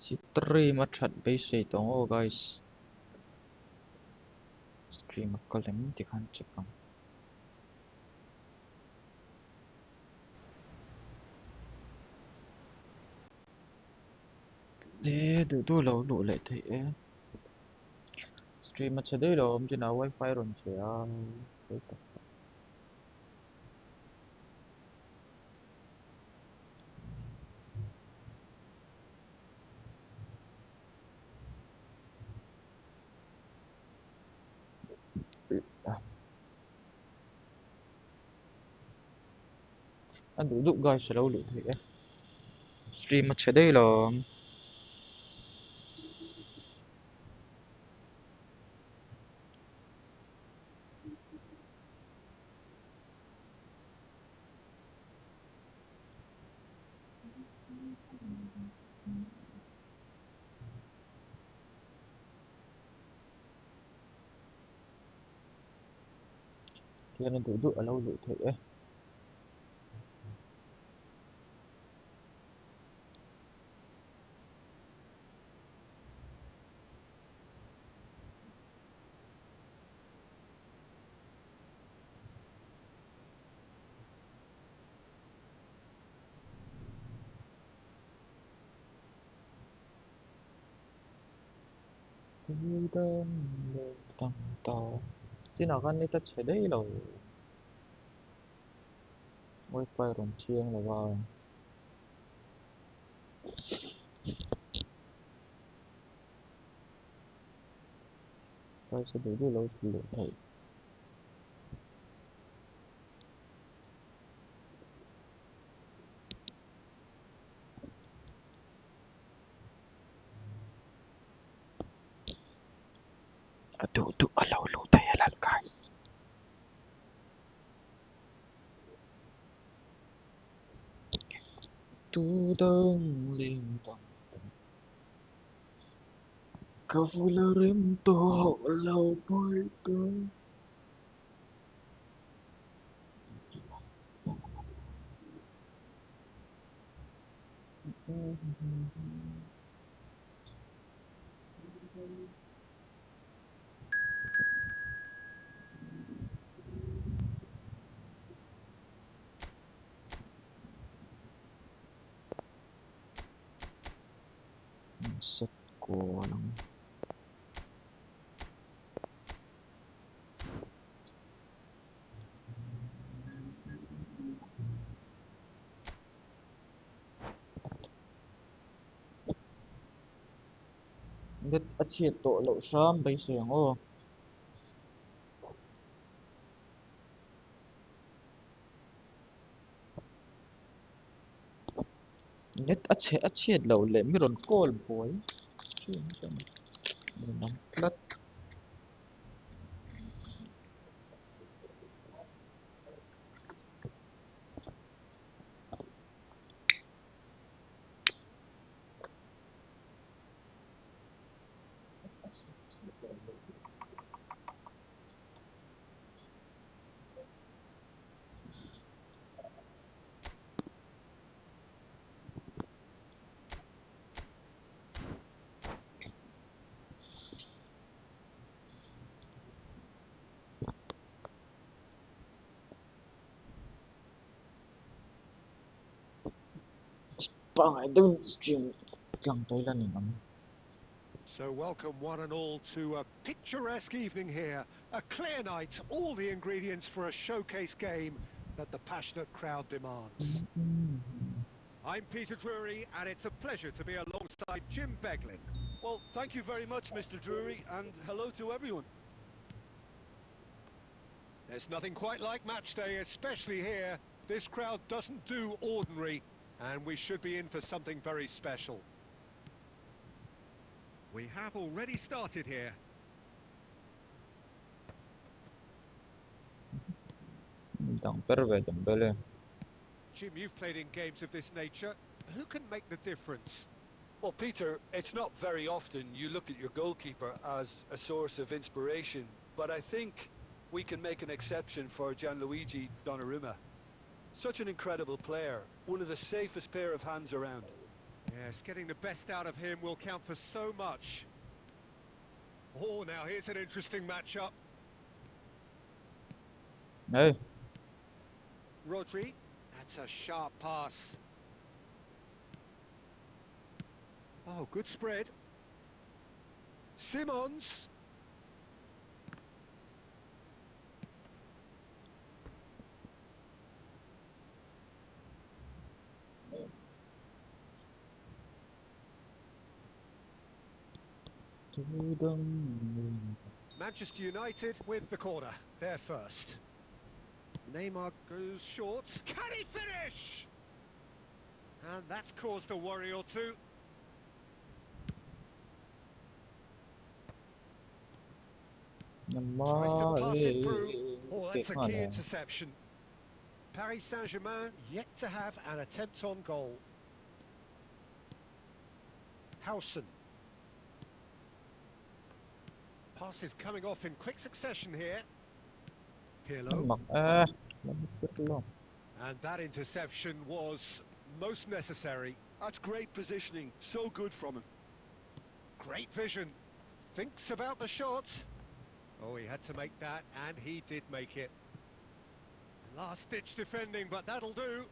stream at base oh guys. Stream column thì khăn check on. Để đủ lâu đủ lại thế. Stream at đây là ông chỉ nào wifi rồi chứ à. Anh đủ guys lâu đủ thế. Stream at đây là kia nó đủ ở lâu đủ thế. Cứ đơn lên tầm tàu. Chỉ nào gan ta chế đây là wifi rồi chiêng là vào. Tôi sẽ đủ lâu đủ thế. Đủ ở lâu đủ thế là guys. Tu đơn lên tầm Kavularim to lâu bôi cơ. Sất của lắm. Nhất chiết tổ lộ sớm bây giờ ngô. Nhất chiết lộ lệ mi rôn call boy. Chiên chân. Mình nắm lất. Bằng ai đừng stream chẳng tới là nè nắm. So welcome one and all to a picturesque evening here, a clear night, all the ingredients for a showcase game that the passionate crowd demands. I'm Peter Drury, and it's a pleasure to be alongside Jim Beglin. Well, thank you very much, Mr. Drury, and hello to everyone. There's nothing quite like match day, especially here. This crowd doesn't do ordinary, and we should be in for something very special. We have already started here. Jim, you've played in games of this nature. Who can make the difference? Well, Peter, it's not very often you look at your goalkeeper as a source of inspiration, but I think we can make an exception for Gianluigi Donnarumma. Such an incredible player, one of the safest pair of hands around. Yes, getting the best out of him will count for so much. Oh, now here's an interesting matchup. Ê, Rodri, that's a sharp pass. Oh, good spread. Simons. tôi đừng Manchester United with the corner. They're first. Neymar goes short. Can he finish? And that's caused a worry or two. nhầm Tries to mơ pass it through. Oh, kẹt that's a ngon key nè. interception. Paris Saint-Germain yet to have an attempt on goal. Howson. Pass is coming off in quick succession here. Pirlo. Mặc à, nó chết luôn. And that interception was most necessary. That's great positioning. So good from him. Great vision. Thinks about the shot. Oh, he had to make that, and he did make it. Last-ditch defending, but that'll do.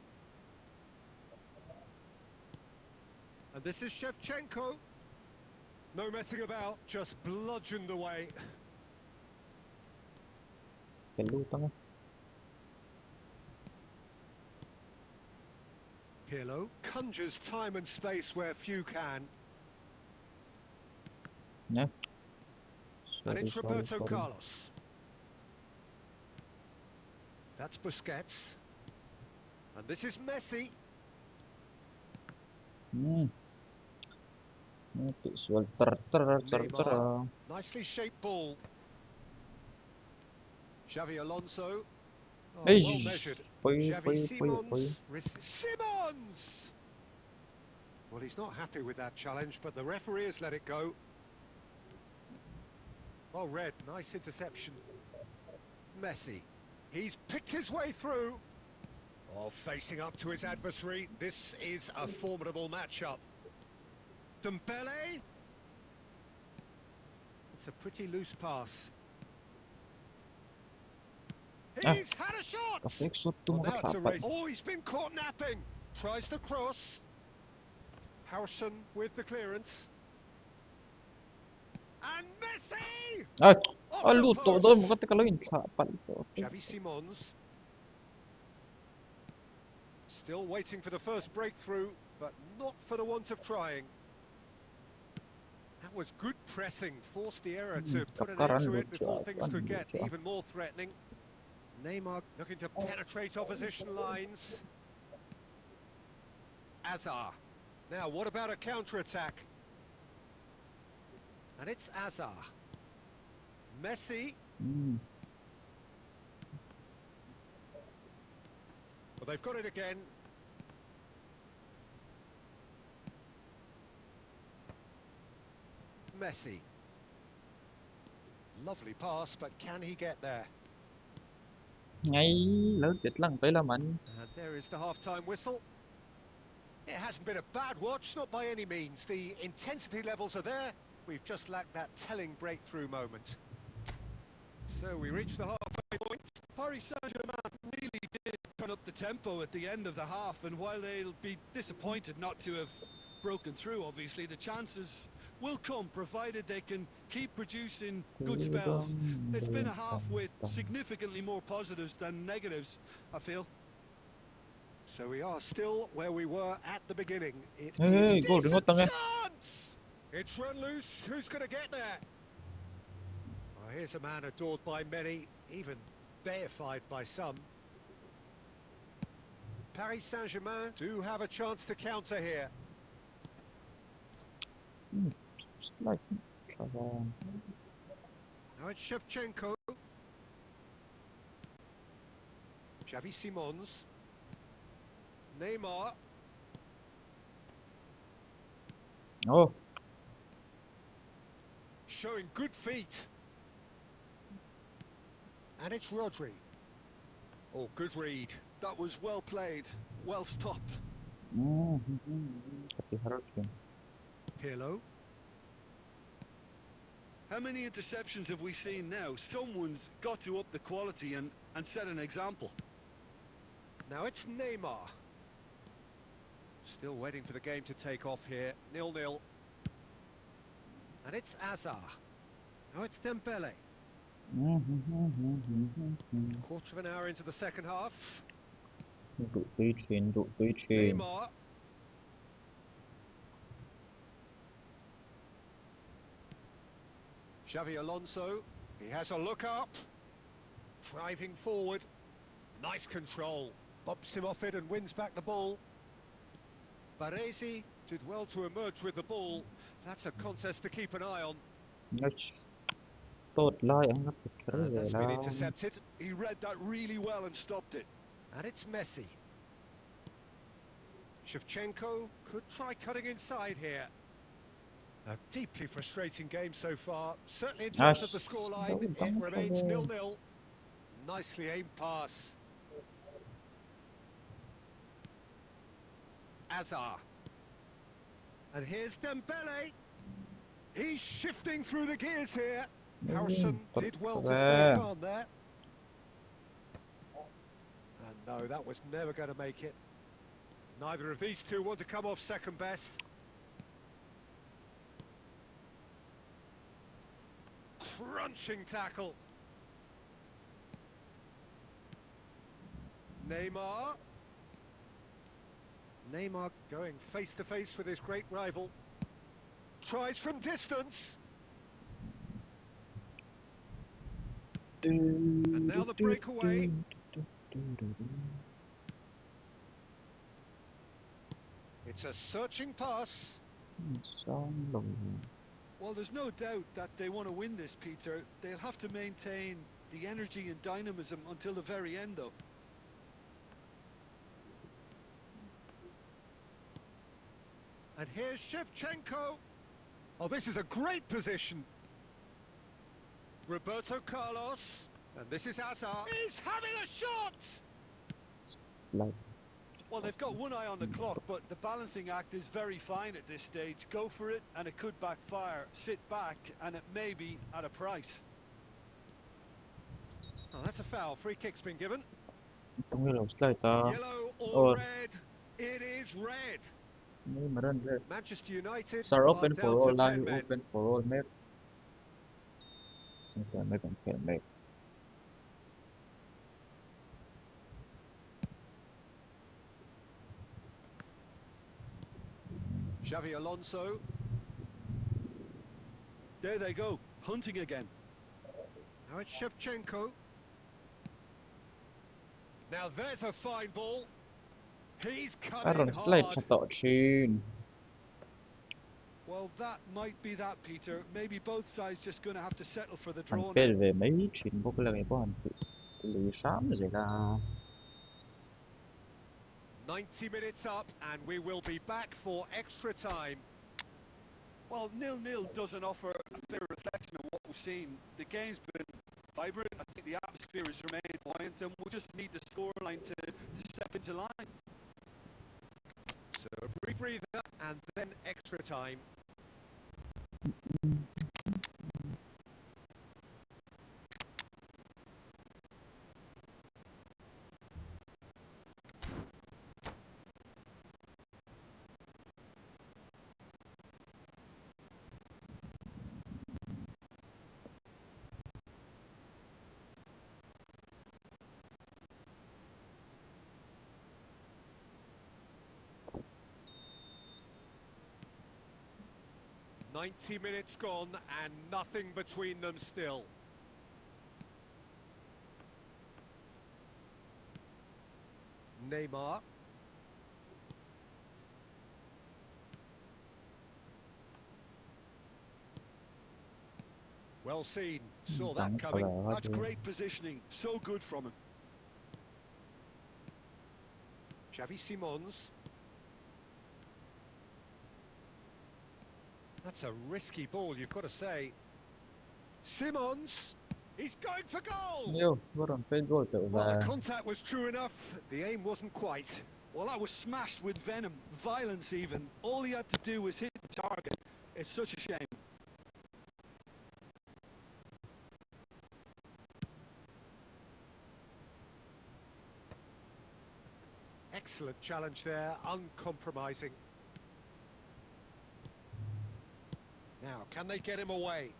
And this is Shevchenko. No messing about, just bludgeoned away. Cái lưu tăng. Pirlo conjures time and space where few can. Nhé. And it's Sorry, Roberto sorry. Carlos. That's Busquets. And this is Messi. Tỷ số ter. Neymar. Nicely shaped ball. Xavi Alonso. Oh, Ê, well measured. quay. Xavi Simons. Simons! Well, he's not happy with that challenge, but the referee has let it go. Well read, nice interception. Messi. He's picked his way through. Oh, facing up to his adversary. This is a formidable matchup. Dembele. It's a pretty loose pass. He's had a shot! Kapag shot Well, now it's a tumakasapat. race. Oh, he's been caught napping. Tries the cross. Howson with the clearance. And Messi! Ay, Off ah, the luto post. doon. Mukhang kalawin sapat. Xavi Simons. Still waiting for the first breakthrough, but not for the want of trying. That was good pressing, forced the error to put an end to it before things could get even more threatening. Neymar looking to penetrate opposition lines. Azar. Now, what about a counter-attack? And it's Azar. Messi. Well, they've got it again. Messi. Lovely pass, but can he get there? Ngay lớn chết lăng tới là mạnh. And there is the half-time whistle. It hasn't been a bad watch, not by any means. The intensity levels are there. We've just lacked that telling breakthrough moment. So we reach the halfway point. Paris Saint-Germain really did turn up the tempo at the end of the half, and while they'll be disappointed not to have broken through, obviously, the chances will come, provided they can keep producing good spells. It's been a half with significantly more positives than negatives, I feel. So we are still where we were at the beginning. It Hey, is go, decent đừng có chance! It's run loose. Who's going to get there? Well, here's a man adored by many, even deified by some. Paris Saint-Germain do have a chance to counter here. Like, Now it's Shevchenko. Xavi Simons. Neymar. oh, Showing good feet. And it's Rodri. Oh, good read. That was well played, well stopped. Pati Hurricane. Pirlo. How many interceptions have we seen now? Someone's got to up the quality and set an example. Now it's Neymar. Still waiting for the game to take off here. 0-0. And it's Azar. Now it's Dembele. Quarter of an hour into the second half. Tụi tôi train. Neymar. Xavi Alonso. He has a look up. Driving forward. Nice control. Bumps him off it and wins back the ball. Baresi did well to emerge with the ball. That's a contest to keep an eye on. Tốt lời anh That's been intercepted. He read that really well and stopped it. And it's Messi. Shevchenko could try cutting inside here. A deeply frustrating game so far. Certainly in terms of the scoreline, it remains 0-0. Nicely aimed pass. Azar. And here's Dembele. He's shifting through the gears here. Harrison did well to stay calm there. And no, that was never going to make it. Neither of these two want to come off second best. Crunching tackle. Neymar. Neymar going face to face with his great rival. Tries from distance. And now the breakaway. It's a searching pass. Well, there's no doubt that they want to win this, Peter. They'll have to maintain the energy and dynamism until the very end, though. And here's Shevchenko. Oh, this is a great position. Roberto Carlos. And this is Azar. He's having a shot! Well, they've got one eye on the clock, but the balancing act is very fine at this stage. Go for it, and it could backfire. Sit back, and it may be at a price. Oh, that's a foul. Free kick's been given. Yellow or red? It is red. Manchester United Sir, are open down for to all 10 line, men. open for all map. Make. Xavi Alonso. There they go, hunting again. Now it's Shevchenko. Now there's a fine ball. He's coming hard. Well, that might be that, Peter. Maybe both sides just going to have to settle for the draw Về now. mấy chuyện vô cái là có hành lưỡi xám rồi là 90 minutes up and we will be back for extra time. Well, 0-0 doesn't offer a fair reflection of what we've seen. The game's been vibrant. I think the atmosphere has remained buoyant, and we'll just need the scoreline to step into line. So a brief breather and then extra time. "90 minutes gone and nothing between them still." Neymar. Well seen, saw that coming. That's great positioning, so good from him. Xavi Simons. That's a risky ball, you've got to say. Simons, he's going for goal! Nhiều, vô đòn phê goal tự Well, và the contact was true enough, the aim wasn't quite. Well, that was smashed with venom, violence even. All he had to do was hit the target. It's such a shame. Excellent challenge there, uncompromising. Now, can they get him away?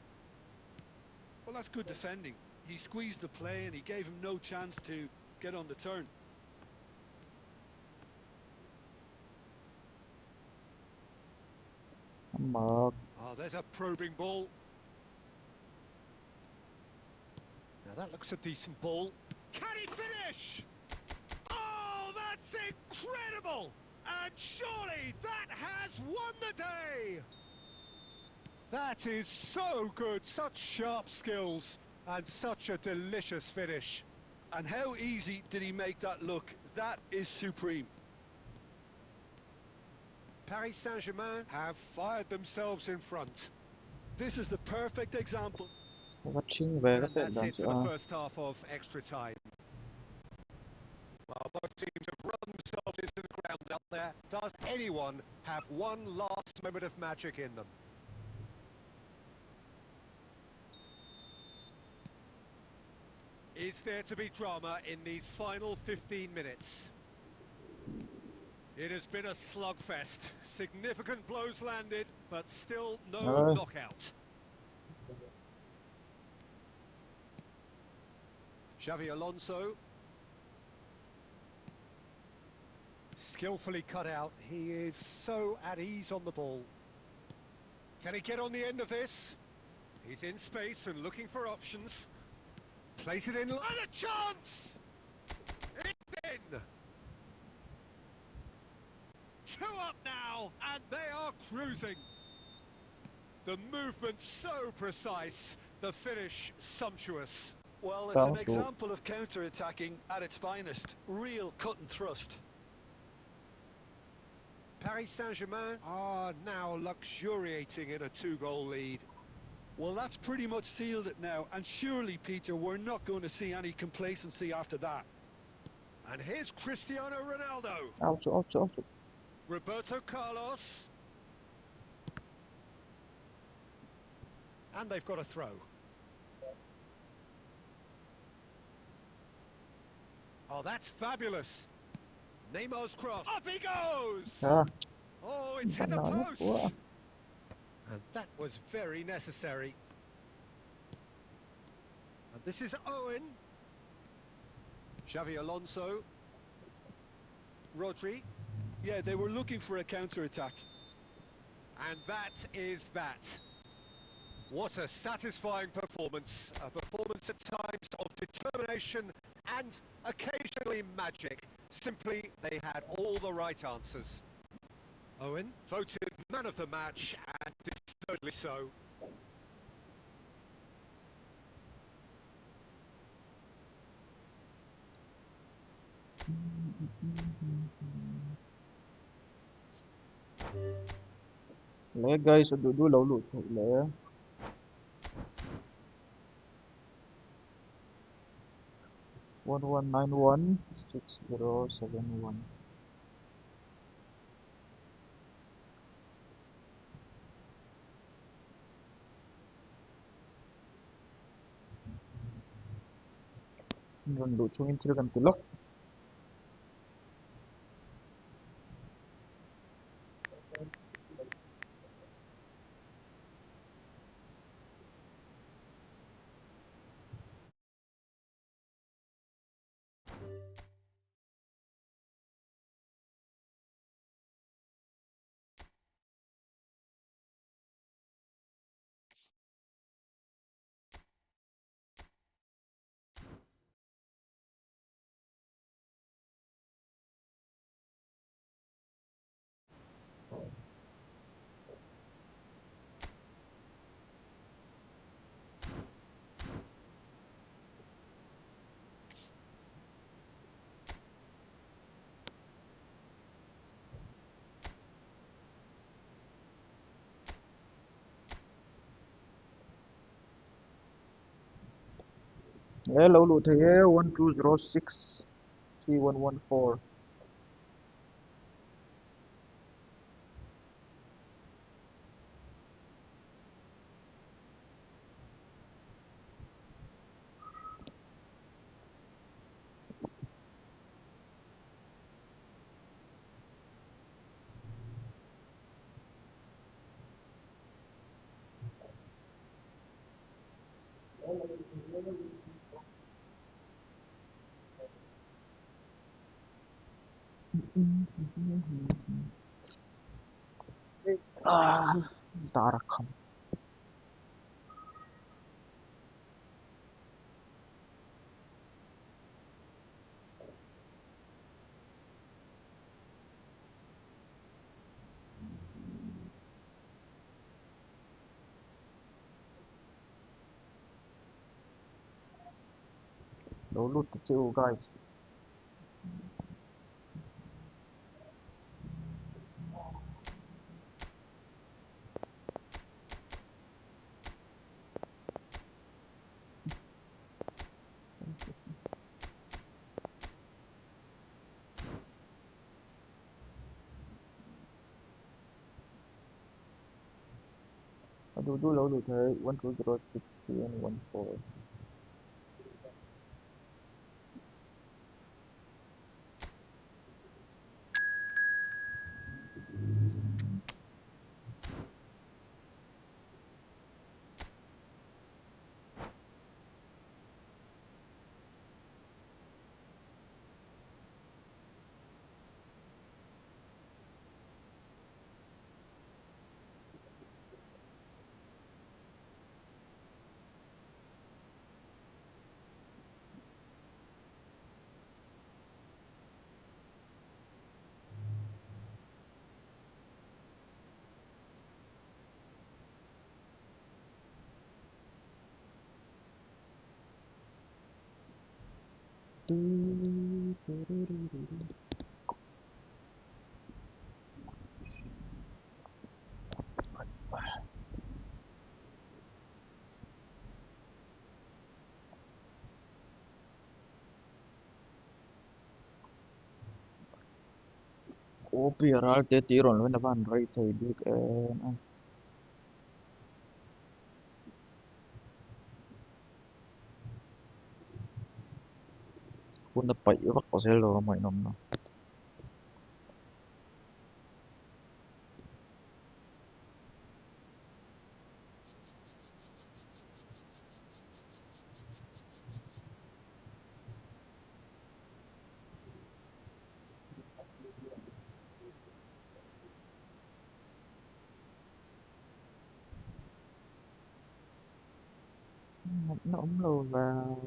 Well, that's good defending. He squeezed the play and he gave him no chance to get on the turn. Mark. Oh, there's a probing ball. Now that looks a decent ball. Can he finish? Oh, that's incredible! And surely that has won the day! That is so good, such sharp skills, and such a delicious finish. And how easy did he make that look? That is supreme. Paris Saint-Germain have fired themselves in front. This is the perfect example. Watching về And các bạn that's đoàn it for the first half of extra time. Well, both teams have run themselves into the ground out there. Does anyone have one last moment of magic in them? Is there to be drama in these final 15 minutes? It has been a slugfest. Significant blows landed, but still no knockout. Xavi Alonso. Skillfully cut out. He is so at ease on the ball. Can he get on the end of this? He's in space and looking for options. Place it in. And a chance! It's in! 2 up now, and they are cruising. The movement so precise, the finish sumptuous. Well, it's an example of counter-attacking at its finest. Real cut and thrust. Paris Saint-Germain are now luxuriating in a 2-goal lead. Well, that's pretty much sealed it now, and surely, Peter, we're not going to see any complacency after that. And here's Cristiano Ronaldo. Ouch. Roberto Carlos. And they've got a throw. Oh, that's fabulous. Neymar's cross. Up he goes! Oh, it's hit the post! And that was very necessary. And this is Owen. Xavi Alonso. Rodri. Yeah, they were looking for a counter-attack. And that is that. What a satisfying performance. A performance at times of determination and occasionally magic. Simply, they had all the right answers. Owen, voted man of the match, and deservedly so. Lẽ guys, đu lâu lụt lẽ 11916071. Run chung intelligent lock. Lẽ lâu lụt thế 12063114. Darakam. Đâu lút chill guys. Do lâu đủ thế 1206 and 14. Opiral te tiron when van right tay big and kun pai vak ko selo mai nom no. Nó ống lô vào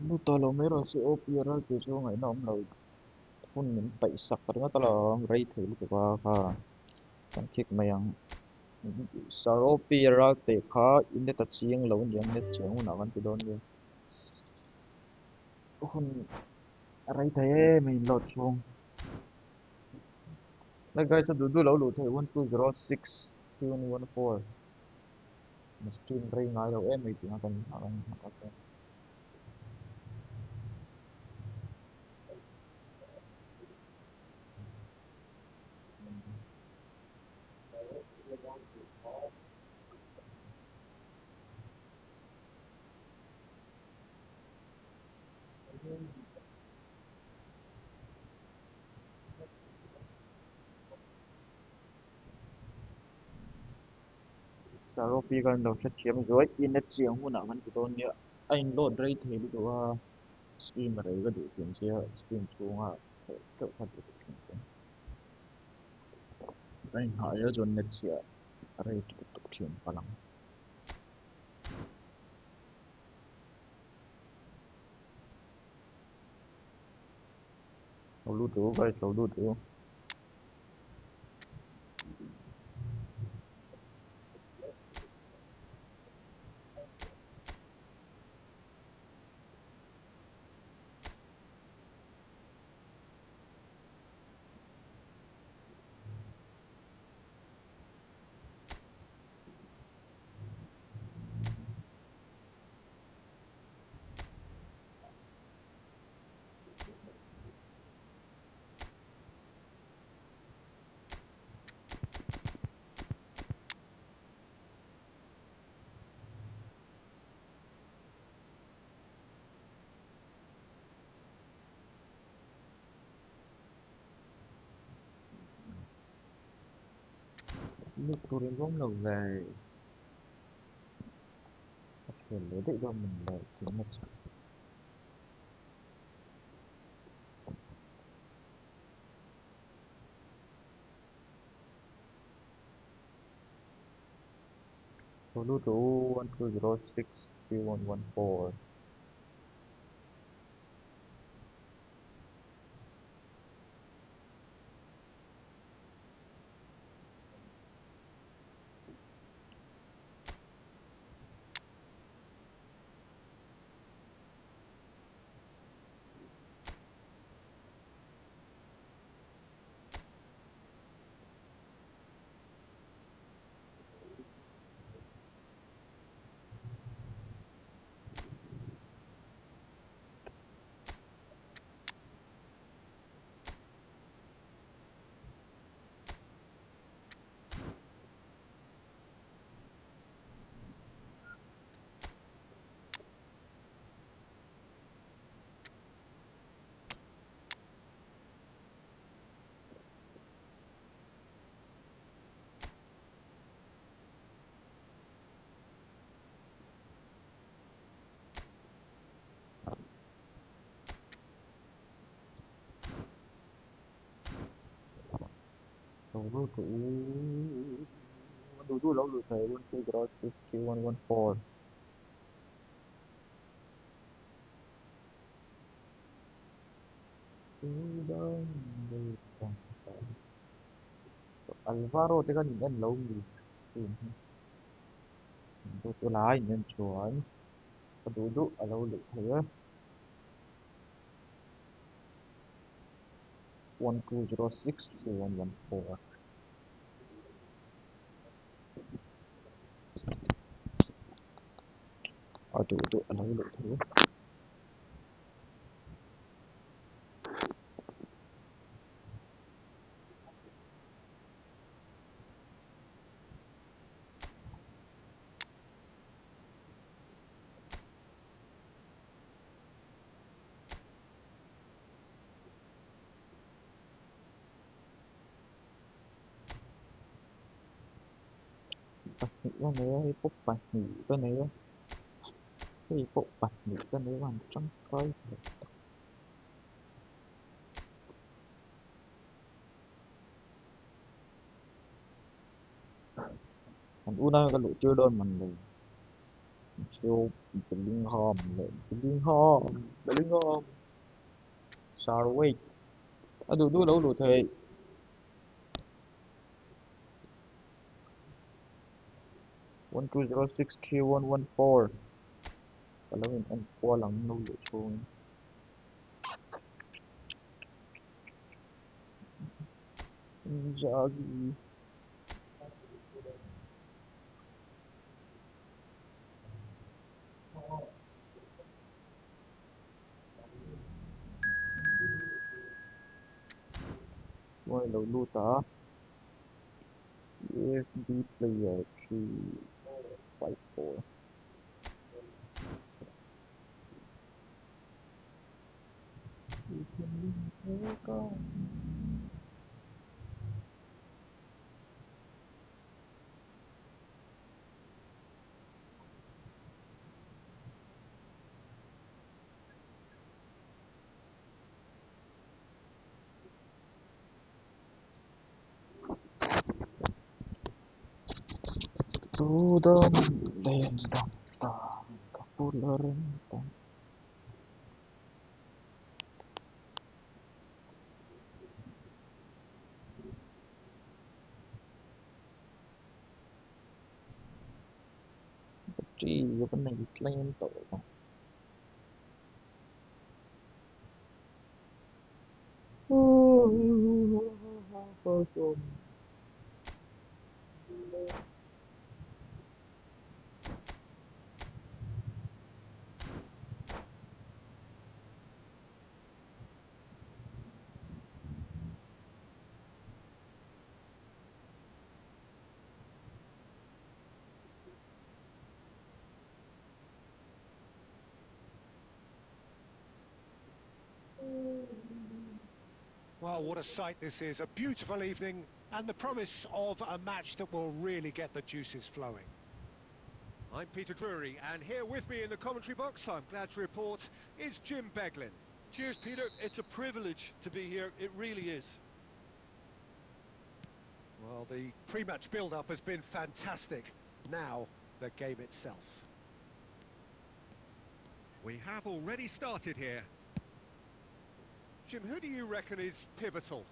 lu to lo mero si opiral te so ngai nom lo kun min pai sak par nga talo right tay lu ka ka kan kick mayang sar opiral te kha in ta chiang lo yang net chang na kan ti don ye kun right tay main lo chung. Like guys, do lâu đủ thôi 1206 714 mà stream ray ngay đâu em ấy thì akan Saropi kan đâu sẽ chiếm rồi in net chiang hu na kan ti don ya anh load ray thì lu wa stream ray ga du chen sia stream chung ha to ka du chen anh ha ya jon net sia ray tu chen palang lâu lu tu guys lâu lu tu Lúc tôi đến bóng lầu về thì lấy được cho mình là thứ nhất. Số lưu trú 12063114. Số lưu trú lâu lưu thầy 12063114. Sudah melupakan Alvaro teka nhìn anh lâu gì tôi lái nhìn chuẩn có đủ ở lâu được thế 12063114 ở đủ ở lâu được thế bạch nghĩ cái này hay phúc bạch nghĩ cái này hay phúc bạch nghĩ cái này hoàn trong coi anh u đang cái lũ chưa đơn mình rồi siêu Bellingham Bellingham Sarway ở đủ lâu đủ thế 12063114 kalau mình ăn qua lắng lâu được xuống Inzaghi ngoài lâu lưu tá EFB player 354 you can leave her to them then dam kapularan tam chi cái này lên tổ Well, what a sight this is. A beautiful evening. and the promise of a match that will really get the juices flowing. I'm Peter Drury, and here with me in the commentary box, I'm glad to report, is Jim Beglin. Cheers, Peter. It's a privilege to be here. It really is. Well, the pre-match build-up has been fantastic. Now, the game itself. We have already started here. Jim, who do you reckon is pivotal?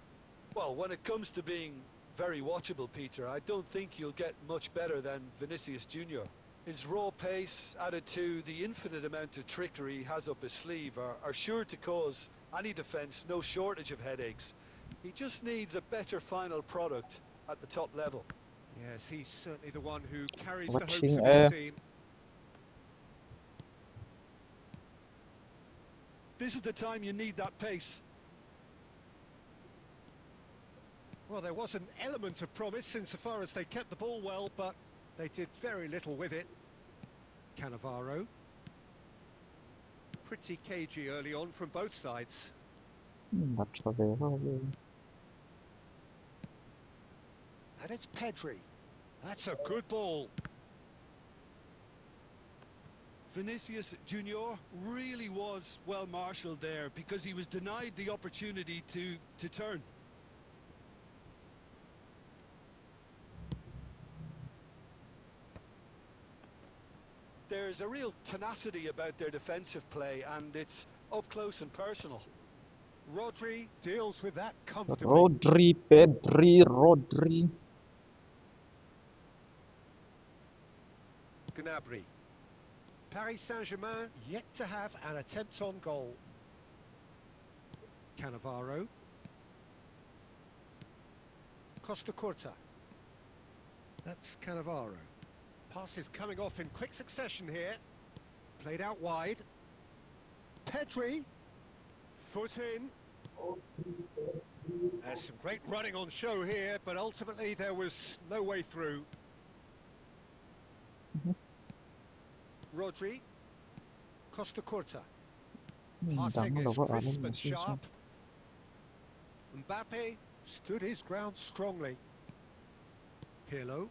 Well, when it comes to being very watchable, Peter, I don't think you'll get much better than Vinicius Junior. His raw pace, added to the infinite amount of trickery he has up his sleeve, are sure to cause any defence no shortage of headaches. He just needs a better final product at the top level. Yes, he's certainly the one who carries the hopes Watching of his team. This is the time you need that pace. Well, there was an element of promise insofar as they kept the ball well, but they did very little with it. Cannavaro. Pretty cagey early on from both sides. Much of it. And it's Pedri. That's a good ball. Vinicius Junior really was well marshalled there because he was denied the opportunity to turn. There's a real tenacity about their defensive play, and it's up close and personal. Rodri deals with that comfortably. Rodri. Gnabry. Paris Saint-Germain yet to have an attempt on goal. Cannavaro. Costa Curta. That's Cannavaro. Passes coming off in quick succession here. Played out wide. Pedri. Foot in. There's some great running on show here, but ultimately there was no way through. Rodri. Costa Curta. Passing is crisp and sharp. Mbappe stood his ground strongly. Pirlo.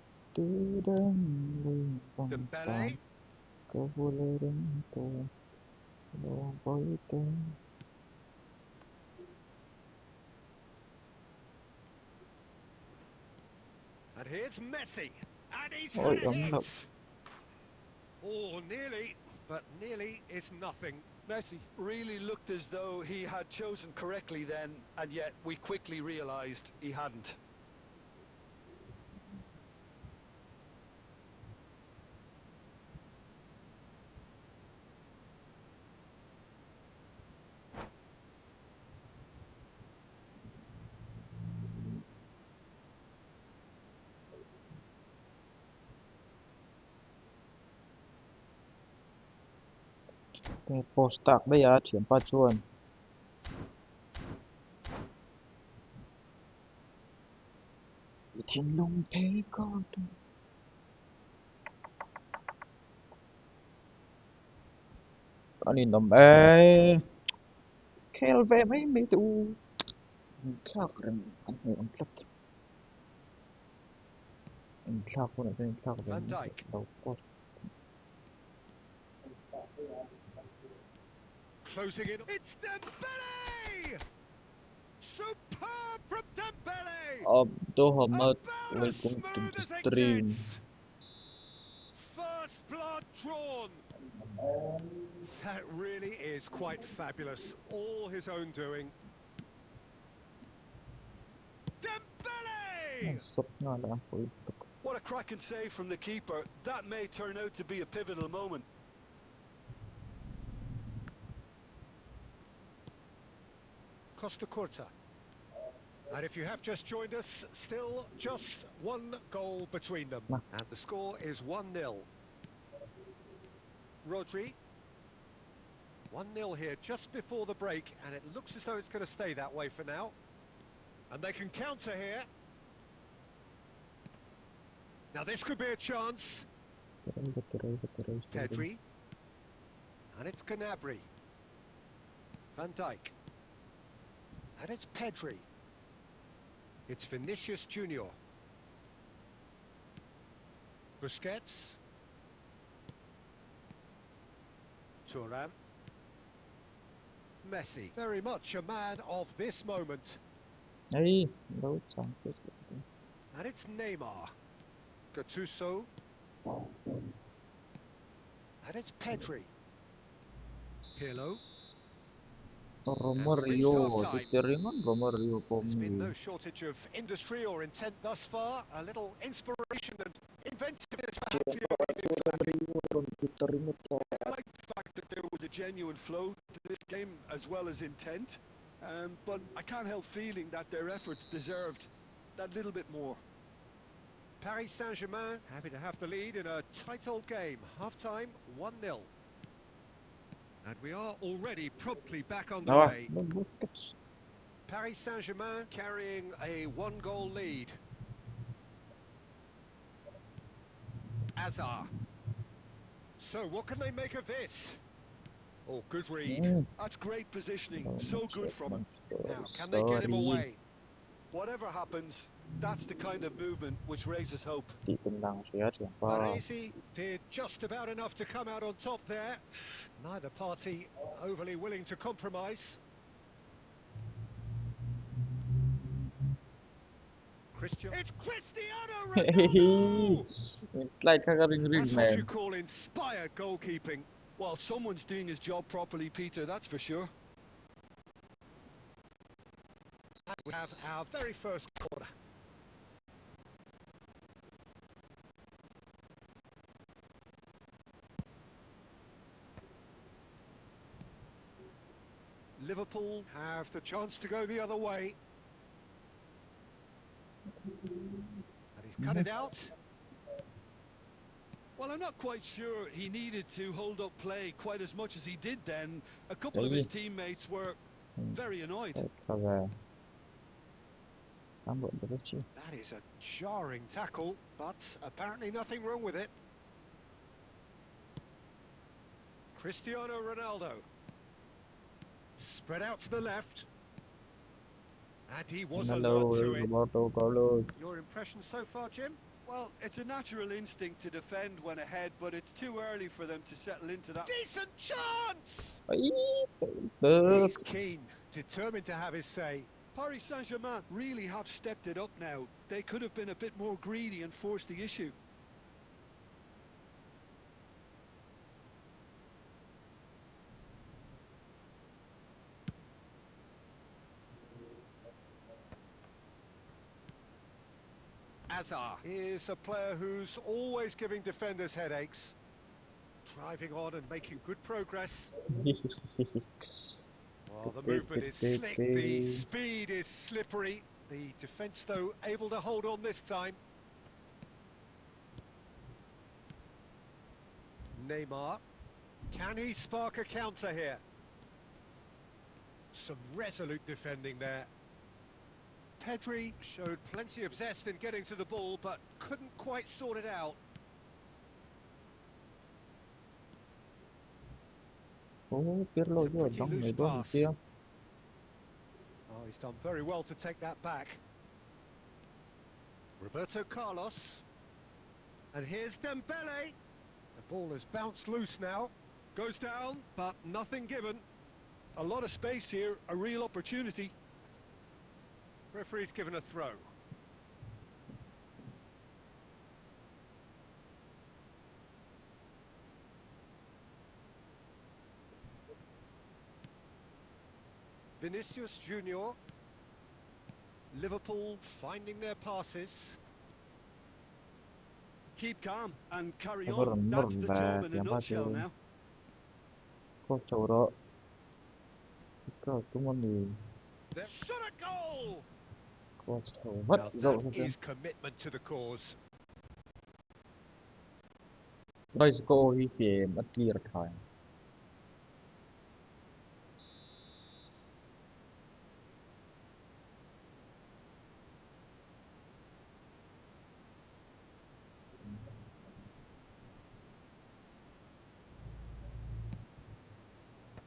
Dembele. And here's Messi. And he's had it! Oh, nearly, but nearly is nothing. Messi really looked as though he had chosen correctly then, and yet we quickly realised he hadn't. Cái post tạc bây giờ chuyển qua chuồn. Thiên long thế con. Anh nhìn nằm ê. Kêu về mấy mấy tụ. Clark anh Clark. Anh Clark con này Clark về Van Dijk. đầu post. Closing in. It's Dembele! Superb from Dembele! Abdulhamid, About as welcome to smooth the as it stream. gets. First blood drawn. That really is quite fabulous. All his own doing. Dembele! Sốc nga là phối tục. What a cracking save from the keeper. That may turn out to be a pivotal moment. Costa Curta. And if you have just joined us, still just one goal between them. And the score is 1-0. Rodri. 1-0 here just before the break, and it looks as though it's going to stay that way for now. And they can counter here. Now this could be a chance. Pedri. And it's Gnabry. Van Dijk. And it's Pedri. It's Vinicius Junior. Busquets. Thuram. Messi. Very much a man of this moment. Ấy, đâu chẳng biết. And it's Neymar. Gattuso. And it's Pedri. Pirlo. Romario, Teringan Romario There's been no Pomi. shortage of industry or intent thus far. A little inspiration and inventiveness perhaps the only things lacking. I like the fact that there was a genuine flow to this game as well as intent, but I can't help feeling that their efforts deserved that little bit more. Paris Saint-Germain happy to have the lead in a tight old game. Half-time, 1-0. And we are already promptly back on the Ah, way. Busquets. Paris Saint-Germain carrying a one-goal lead. Hazard. So what can they make of this? Oh, good read. That's great positioning, so good from him. Now, can they get him away? Whatever happens, that's the kind of movement which raises hope. Ditendang saya siapa? Baresi did just about enough to come out on top there. Neither party overly willing to compromise. It's Cristiano Ronaldo! It's like a ring That's what you man. call inspired goalkeeping. Well, someone's doing his job properly, Peter, that's for sure. And we have our very first corner. Liverpool have the chance to go the other way. And he's cut it out. Well, I'm not quite sure he needed to hold up play quite as much as he did then. A couple of his teammates were very annoyed. That is a jarring tackle, but apparently nothing wrong with it. Cristiano Ronaldo. Spread out to the left. And he was alert to it. Your impression so far, Jim? Well, it's a natural instinct to defend when ahead, but it's too early for them to settle into that. Decent chance! He's keen, determined to have his say. Paris Saint-Germain really have stepped it up now. They could have been a bit more greedy and forced the issue. Hazard is a player who's always giving defenders headaches. Driving on and making good progress. Well, the movement is slick, the speed is slippery. The defence, though, able to hold on this time. Neymar. Can he spark a counter here? Some resolute defending there. Pedri showed plenty of zest in getting to the ball, but couldn't quite sort it out. Oh, Pirlo It's a pretty juga loose dong, pass. Oh, he's done very well to take that back. Roberto Carlos. And here's Dembele. The ball has bounced loose now. Goes down, but nothing given. A lot of space here, a real opportunity. Referee's given a throw. Vinicius Junior. Liverpool finding their passes. Keep calm and carry on. That's the job in a nutshell now. Shot A goal! What? Now that is commitment to the cause. Guys, go FiFae mất kia rồi.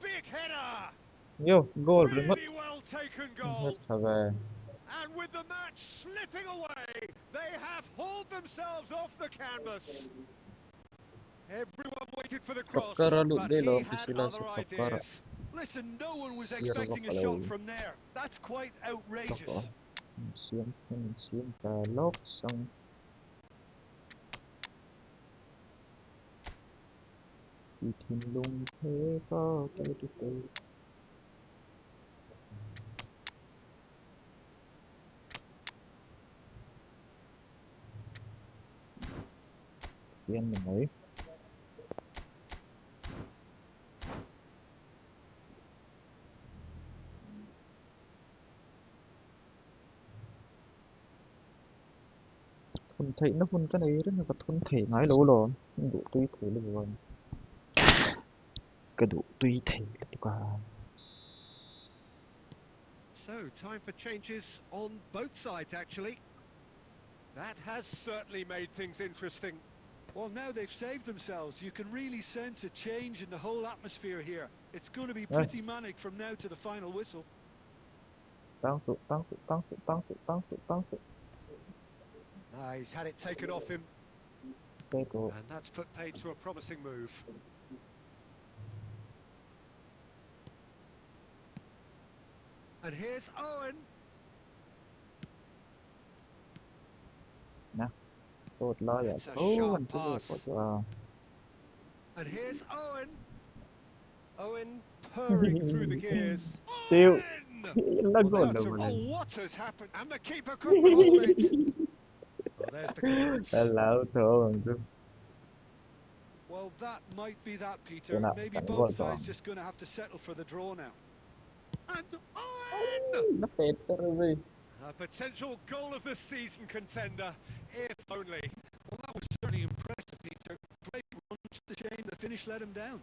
Big header! Yo, goal Really well taken goal. về. And And with the match slipping away, they have hauled themselves off the canvas. Everyone waited for the cross, Fakkara but de he lo had pisila other sa fakkara. ideas. Listen, no one was Tira expecting a bakalaw. shot from there. That's quite Tako. outrageous. Siyem talok sang itin lung thế có cái tư. Siyem mình ấy. Thun thấy nó phun cái này rất là thun thể ngay lâu rồi. Đủ tuy thể luôn rồi. Cái đủ tuy thể luôn. So, time for changes on both sides, actually. That has certainly made things interesting. Well, now they've saved themselves. You can really sense a change in the whole atmosphere here. It's going to be pretty manic from now to the final whistle. Tăng sự. He's had it taken off him, Cái cổ. and that's put paid to a promising move. And here's Owen. Nè. Tốt lo vậy. That's a sharp Mình thấy pass. có cho. And here's Owen. Owen purring through the gears. Tiêu. Owen! Nó Well, gol that's đâu mà. oh, what has happened? And the keeper couldn't hold it. Well, there's the clearance. Hello thôi. Well, that might be that, Peter. Nào, Maybe tặng both gol sides toàn. just going to have to settle for the draw now. And Owen! Nó phết rồi. A potential goal of the season contender, if only. Well, that was certainly impressive, Peter. Great run, just a shame the finish let him down.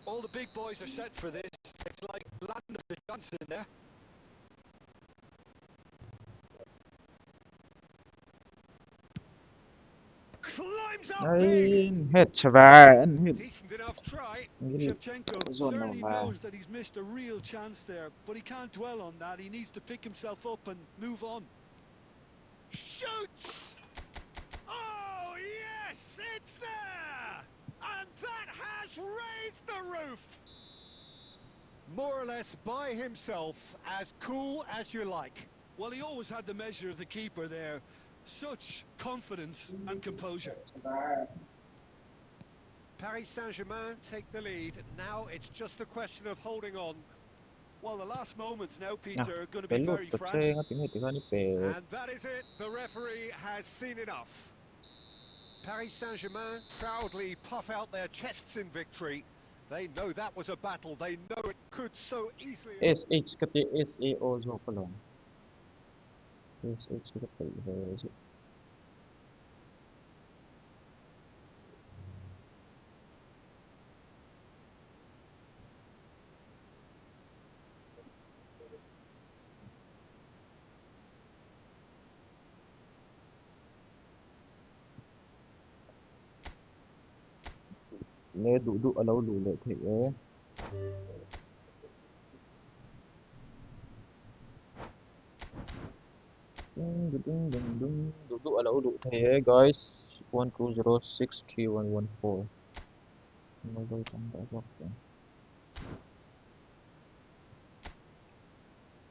All the big boys are set for this. It's like land of the giants in there. Climbs up big. Hết chvan. Decent enough try. Shevchenko Zone certainly nào knows that he's missed a real chance there, but he can't dwell on that. He needs to pick himself up and move on. Shoots! Oh, yes, it's there! And that has raised the roof! More or less by himself, as cool as you like. Well, he always had the measure of the keeper there. Such confidence and composure. Paris Saint-Germain take the lead. Now it's just a question of holding on. Well, the last moments now, Peter, are going to Cái be lút very tập frantic. xe tiếng Việt tiếng Anh về. And that is it. The referee has seen enough. Paris Saint-Germain proudly puff out their chests in victory. They know that was a battle. They know it could so easily... SH kati SAO zo pa lang. SH kati về. Lê đủ ở lâu đủ lệ thể. Đủ ở lâu đủ thể guys. 12063114. Mới đôi trong đã góc rồi.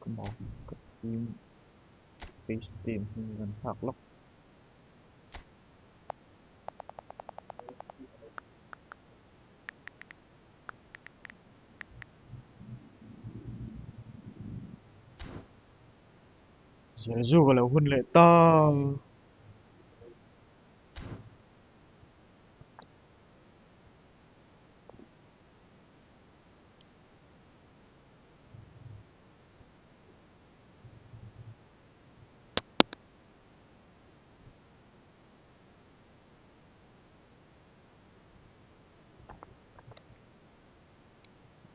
Come on, cái team face team gần phạt lắm. Giờ dù là huân lệ to.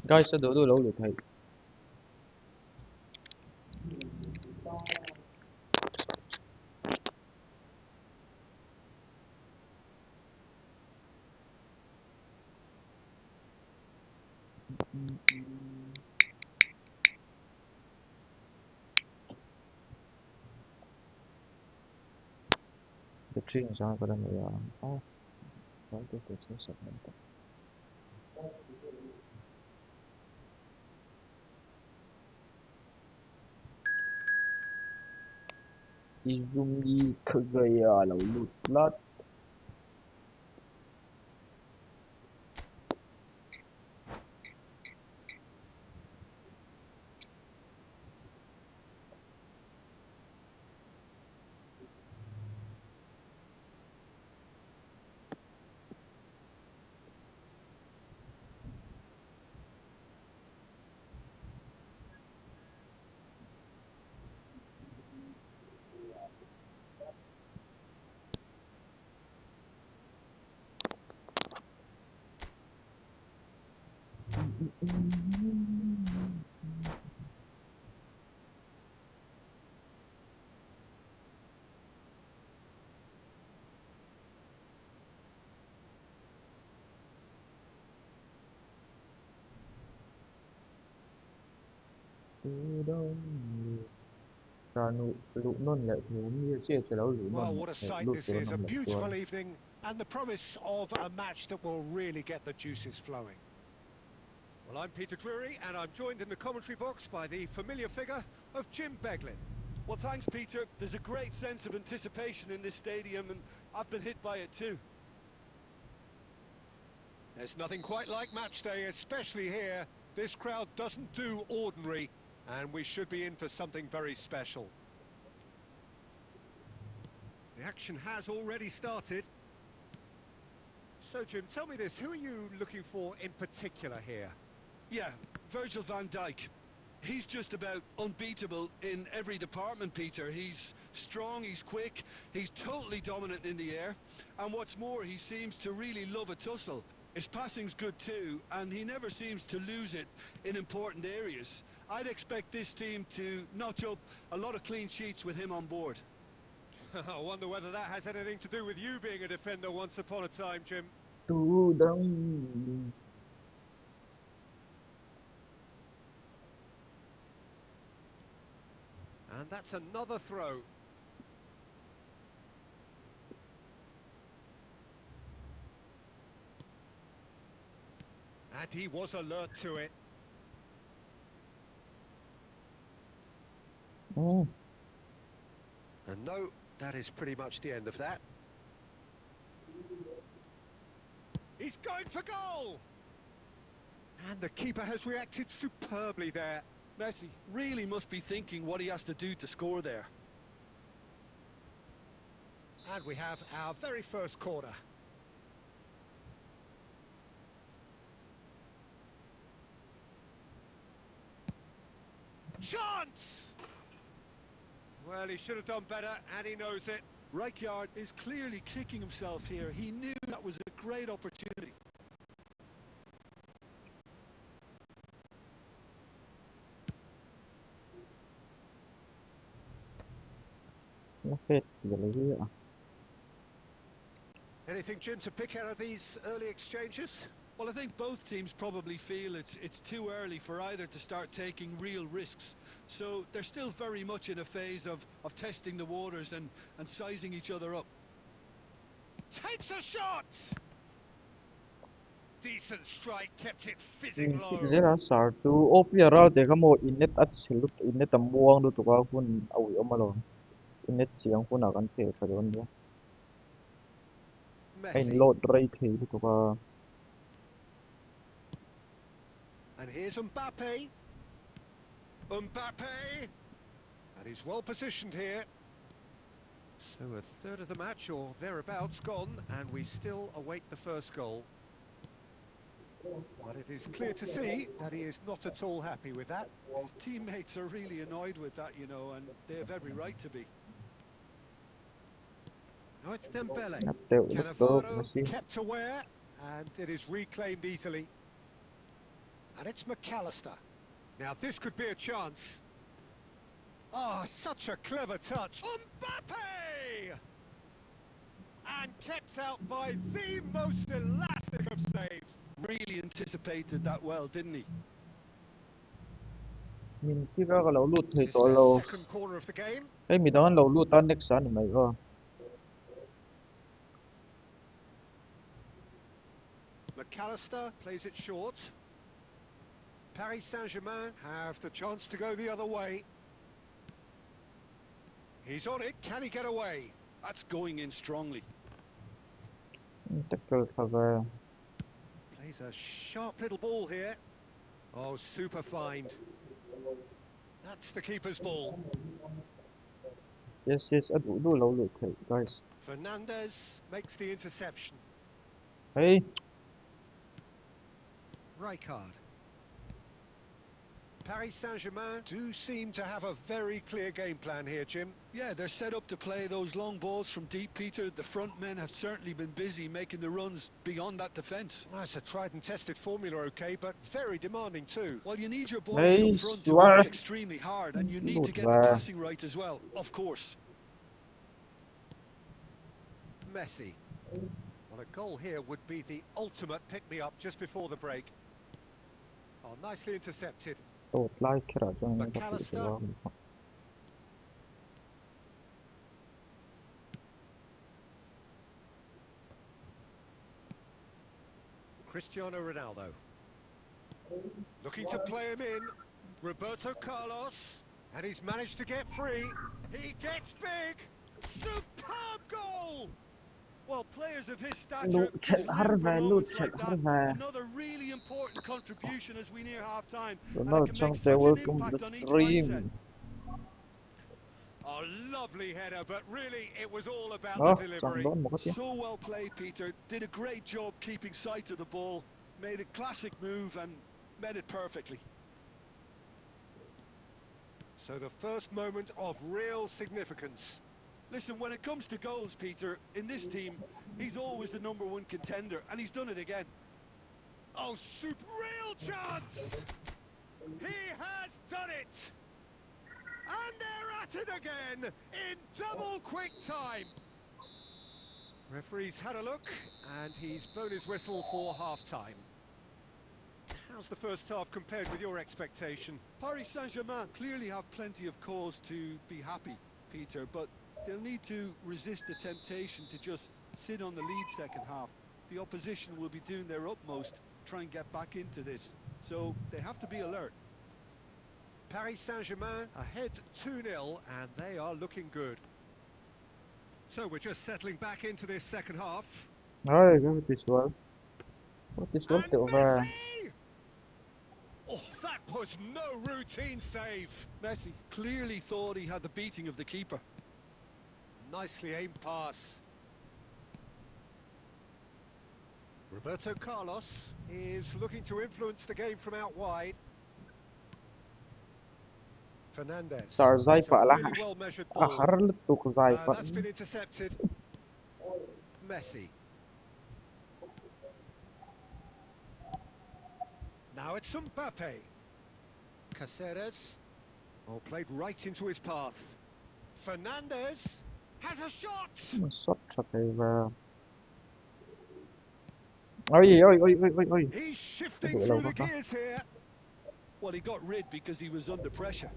Guys, sẽ đỡ đôi lâu được thầy. The train is on for them. Oh, why did they say something? Izumi Kagaya Lutlat. Well, what a sight this is, a beautiful evening and the promise of a match that will really get the juices flowing. Well, I'm Peter Drury and I'm joined in the commentary box by the familiar figure of Jim Beglin. Well, thanks, Peter. There's a great sense of anticipation in this stadium, and I've been hit by it too. There's nothing quite like match day, especially here. This crowd doesn't do ordinary, and we should be in for something very special. The action has already started. So, Jim, tell me this, who are you looking for in particular here? Yeah, Virgil van Dijk. He's just about unbeatable in every department, Peter. He's strong, he's quick, he's totally dominant in the air. And what's more, he seems to really love a tussle. His passing's good too, and he never seems to lose it in important areas. I'd expect this team to notch up a lot of clean sheets with him on board. I wonder whether that has anything to do with you being a defender once upon a time, Jim. And that's another throw. And he was alert to it. And no, that is pretty much the end of that. He's going for goal! And the keeper has reacted superbly there. Messi really must be thinking what he has to do to score there. And we have our very first corner. Chance! Well, he should have done better, and he knows it. Rijkaard is clearly kicking himself here. He knew that was a great opportunity. Anything, Jim, to pick out of these early exchanges? Well, I think both teams probably feel it's too early for either to start taking real risks. So they're still very much in a phase of testing the waters and sizing each other up. Takes a shot! Decent strike, kept it fizzing low. Zera sartu opera de kamo inet at silut inet amuang do tuka kun awi omalo. Inet siang kun akan te chadon do. Ein Messi. load right he do tuka. And here's Mbappe. Mbappe! And he's well positioned here. So a third of the match or thereabouts gone, and we still await the first goal. But it is clear to see that he is not at all happy with that. His teammates are really annoyed with that, you know, and they have every right to be. Now it's Dembele. Natte Cannavaro kept aware, and it is reclaimed easily. And it's McAllister. Now this could be a chance. Oh, such a clever touch. Mbappe! And kept out by the most elastic of saves. really anticipated that well, didn't he? Mình khi ra cái lẩu lụt thì It's tổ their lẩu second corner of the game. ấy mình đang lẩu lụt tan next anh mày cơ McAllister plays it short. Paris Saint-Germain have the chance to go the other way. He's on it. Can he get away? That's going in strongly. tackle sao về Plays a sharp little ball here. Oh, super find. That's the keeper's ball. yes đủ lẩu lụt thì guys Fernandez makes the interception. hey Rijkaard. Paris Saint-Germain do seem to have a very clear game plan here, Jim. Yeah, they're set up to play those long balls from deep, Peter. The front men have certainly been busy making the runs beyond that defence. Well, it's a tried and tested formula, okay, but very demanding too. Well, you need your boys hey up front to xóa work extremely hard, and you need to lụt get the về passing right as well, of course. Messi. Well, a goal here would be the ultimate pick-me-up just before the break. Oh, nicely intercepted. tụt like cái đó cho anh ta bị McAllister. đó Cristiano Ronaldo. Looking to play him in. Roberto Carlos. And he's managed to get free. He gets big. Superb goal! Well, players of his Lụt stature chạy just hard live for về lụt moments chạy like hard that. về Another really important contribution as we near half-time, and Ronaldo it can chẳng make say such an welcome to impact the on each mindset. stream A lovely header, but really it was all about đó the chẳng delivery. đón một cái tiếng So well played, Peter. Did a great job keeping sight of the ball, made a classic move and met it perfectly. So the first moment of real significance. Listen, when it comes to goals, Peter, in this team, he's always the #1 contender, and he's done it again. Oh, super real chance! He has done it! And they're at it again in double quick time. Referee's had a look and he's blown his whistle for half-time. How's the first half compared with your expectation? Paris Saint-Germain clearly have plenty of cause to be happy, Peter, but they'll need to resist the temptation to just sit on the lead second half. The opposition will be doing their utmost to try and get back into this, so they have to be alert. Paris Saint-Germain ahead 2-0 and they are looking good. So we're just settling back into this second half. rồi cái xuống And tiểu về Messi! Oh, that was no routine save. Messi clearly thought he had the beating of the keeper. Nicely aimed pass. Roberto Carlos is looking to influence the game from out wide. Fernandez. صار زي It's a فعلا really well measured ball. أخر لتوك زي That's been intercepted. Messi. Now it's Mbappe. Caceres. Oh, played right into his path. Fernandez has a shot. xuất cho cái về ôi He's shifting Ủa, through lâu the quá. gears here. Well, he got rid because he was under pressure.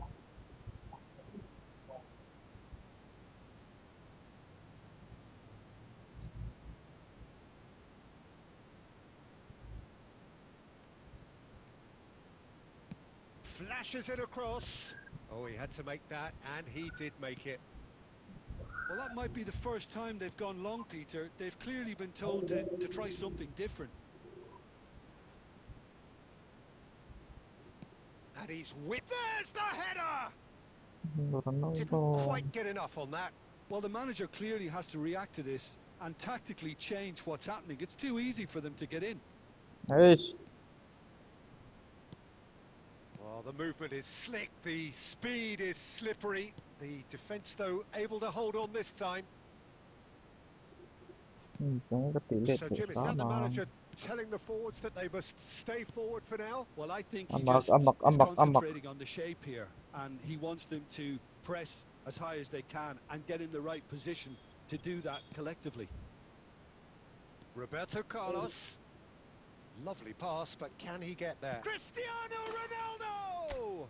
Flashes it across. Oh, he had to make that, and he did make it. Well, that might be the first time they've gone long, Peter. They've clearly been told to try something different. And he's whipped. There's the header! Ronaldo Didn't quite get enough on that. Well, the manager clearly has to react to this and tactically change what's happening. It's too easy for them to get in. ايش Well, the movement is slick, the speed is slippery. The defence, though, able to hold on this time. cái tỷ lệ So, thủ Jim, is đó that the mà manager telling the forwards that they must stay forward for now? Well, I think he Amok, just amok, is amok, amok. concentrating on the shape here, and he wants them to press as high as they can and get in the right position to do that collectively. Roberto Carlos. Lovely pass, but can he get there? Cristiano Ronaldo!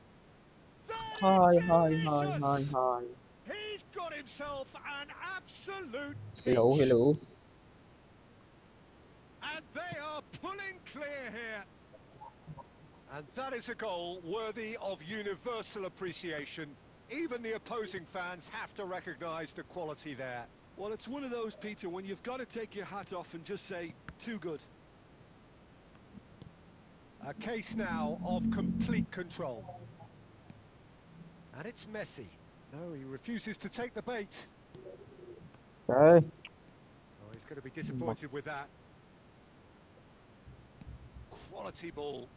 That Hi, is hi, hi, hi, delicious! hi. He's got himself an absolute Hello, peach. hello. And they are pulling clear here. And that is a goal worthy of universal appreciation. Even the opposing fans have to recognise the quality there. Well, it's one of those, Peter, when you've got to take your hat off and just say, too good. A case now of complete control. And it's Messi. No, he refuses to take the bait. Okay. Oh, he's going to be disappointed with that. Quality ball.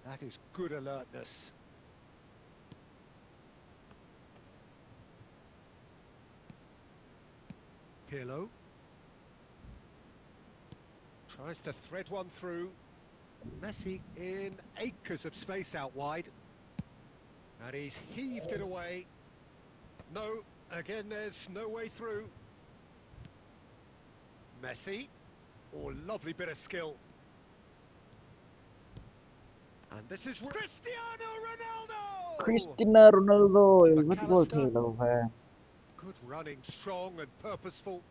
That is good alertness. Pirlo. Tries to thread one through. Messi in acres of space out wide. And he's heaved it away. No, again there's no way through. Messi. Oh, lovely bit of skill. And this is Cristiano Ronaldo! Cristiano Ronaldo, good goal McAllister. खेला है. Good running, strong and purposeful.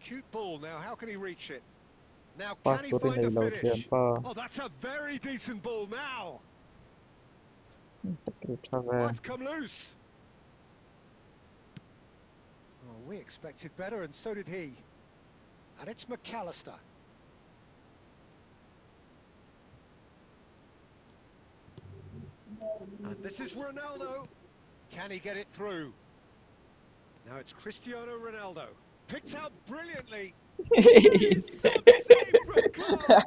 Cute ball now, how can he reach it? Now can he Pastor find नहीं a लौट गया finish? पा. Oh, that's a very decent ball now. अच्छा Oh, है. it's come loose. Oh, we expected better and so did he. And it's McAllister. And this is Ronaldo. Can he get it through? Now it's Cristiano Ronaldo. Picked out brilliantly. That is some save from Clark.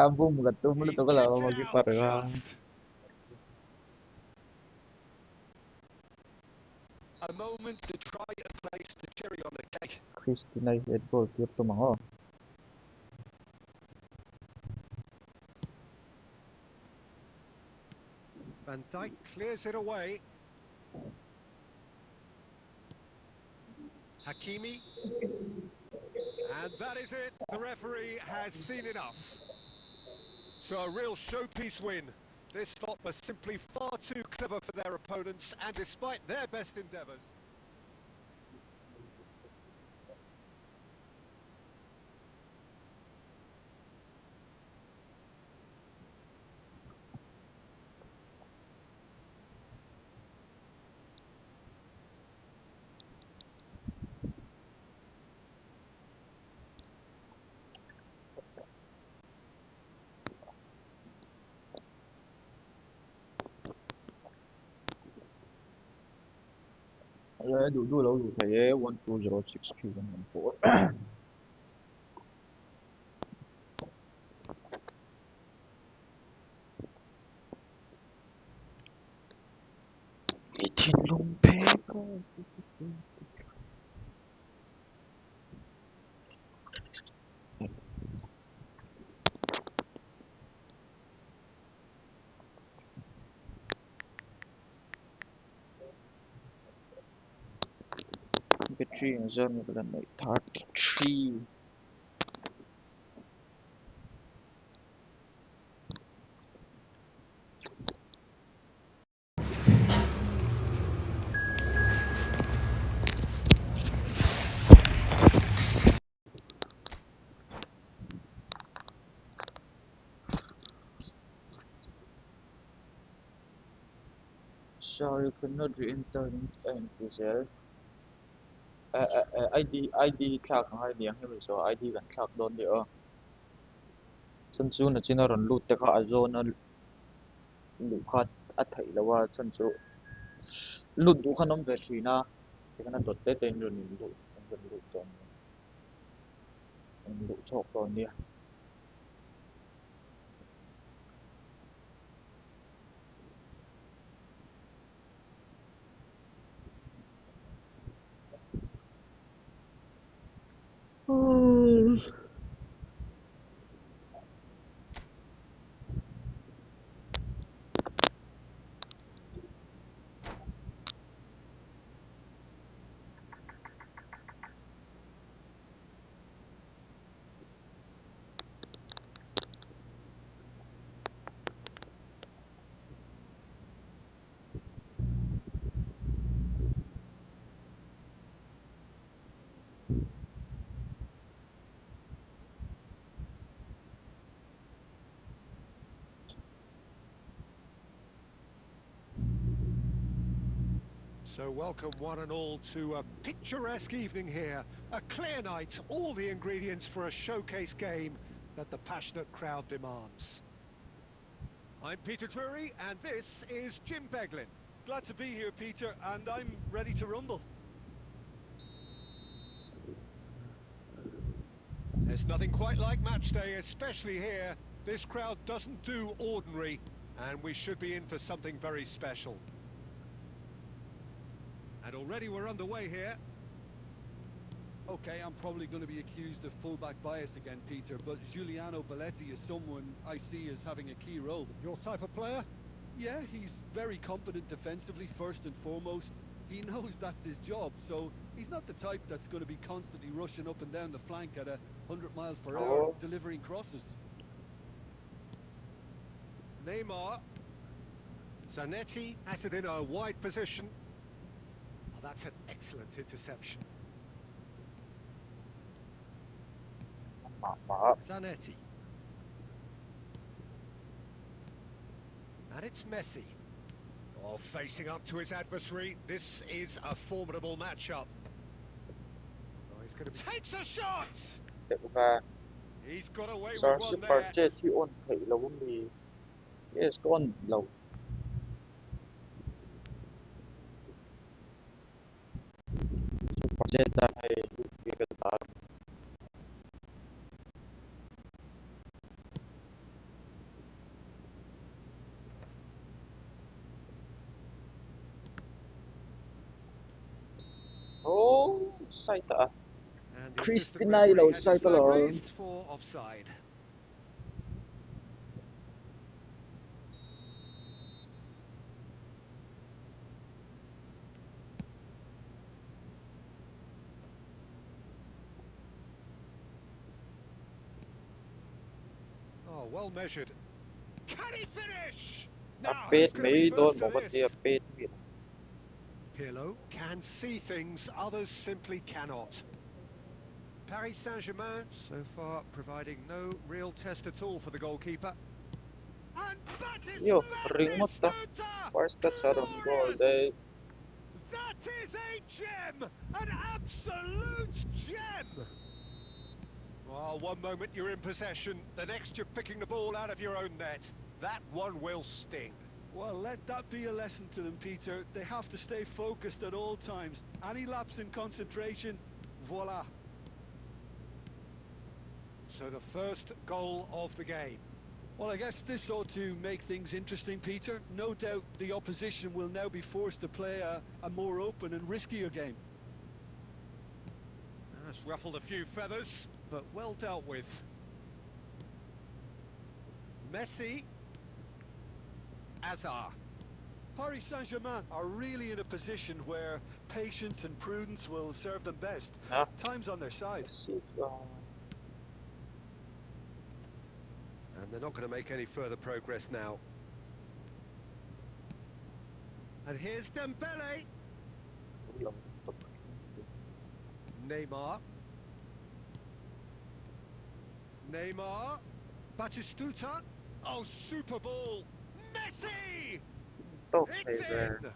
Abum gatum lu He's tu kalau kept it bagi out parga. just. A moment to try and place the cherry on the cake. Cristiano head goal tiap tu mango. Van Dijk clears it away. Hakimi. And that is it. The referee has seen enough. So a real showpiece win. This lot was simply far too clever for their opponents, and despite their best endeavours. Ya dulu lalu saya 1206Q14. Itin lung peko. Battery yang zone ni bukan 33. Sorry, could not re-enter NPCL. ID clock ang ID ang himi so ID kan clock doon di oh. Sansu na sinaron loot te ka azo na lukat at hay lawa sansu. Loot du ka nom battery na. Te ka na dot te ten yun yung loot. Ang gan loot doon. Ang loot chok doon niya. So welcome one and all to a picturesque evening here. A clear night, all the ingredients for a showcase game that the passionate crowd demands. I'm Peter Drury, and this is Jim Beglin. Glad to be here, Peter, and I'm ready to rumble. There's nothing quite like match day, especially here. This crowd doesn't do ordinary, and we should be in for something very special. And already we're underway here. Okay, I'm probably going to be accused of fullback bias again, Peter, but Giuliano Belletti is someone I see as having a key role. Your type of player? Yeah, he's very competent defensively, first and foremost. He knows that's his job, so he's not the type that's going to be constantly rushing up and down the flank at 100 miles per hour, delivering crosses. Neymar. Zanetti has it in a wide position. Oh, that's an excellent interception. Zanetti. And it's Messi. Oh, facing up to his adversary. This is a formidable matchup. Oh, he's going to takes a shot. He's got away with one there. Yes, go on, low. Oh, side ta. And the assistant Christina referee ilaw had his side flag talo. raised for offside. Oh, well measured. Can he finish? Now, who's Update going to be me, first don't to want to this? update me. Pirlo can see things others simply cannot. Paris Saint-Germain so far providing no real test at all for the goalkeeper. And Yo, ring mo ta. Where's that Sharon goal? They that is a gem! An absolute gem! Well, one moment you're in possession, the next you're picking the ball out of your own net. That one will sting. Well, let that be a lesson to them, Peter. They have to stay focused at all times. Any lapse in concentration, voila. So the first goal of the game. Well, I guess this ought to make things interesting, Peter. No doubt the opposition will now be forced to play a more open and riskier game. That's ruffled a few feathers, but well dealt with. Messi. Hazard. Paris Saint-Germain are really in a position where patience and prudence will serve them best. Time's on their side. And they're not going to make any further progress now. And here's Dembele. Neymar. Neymar. Batistuta. Oh, super ball. Messi! It's in!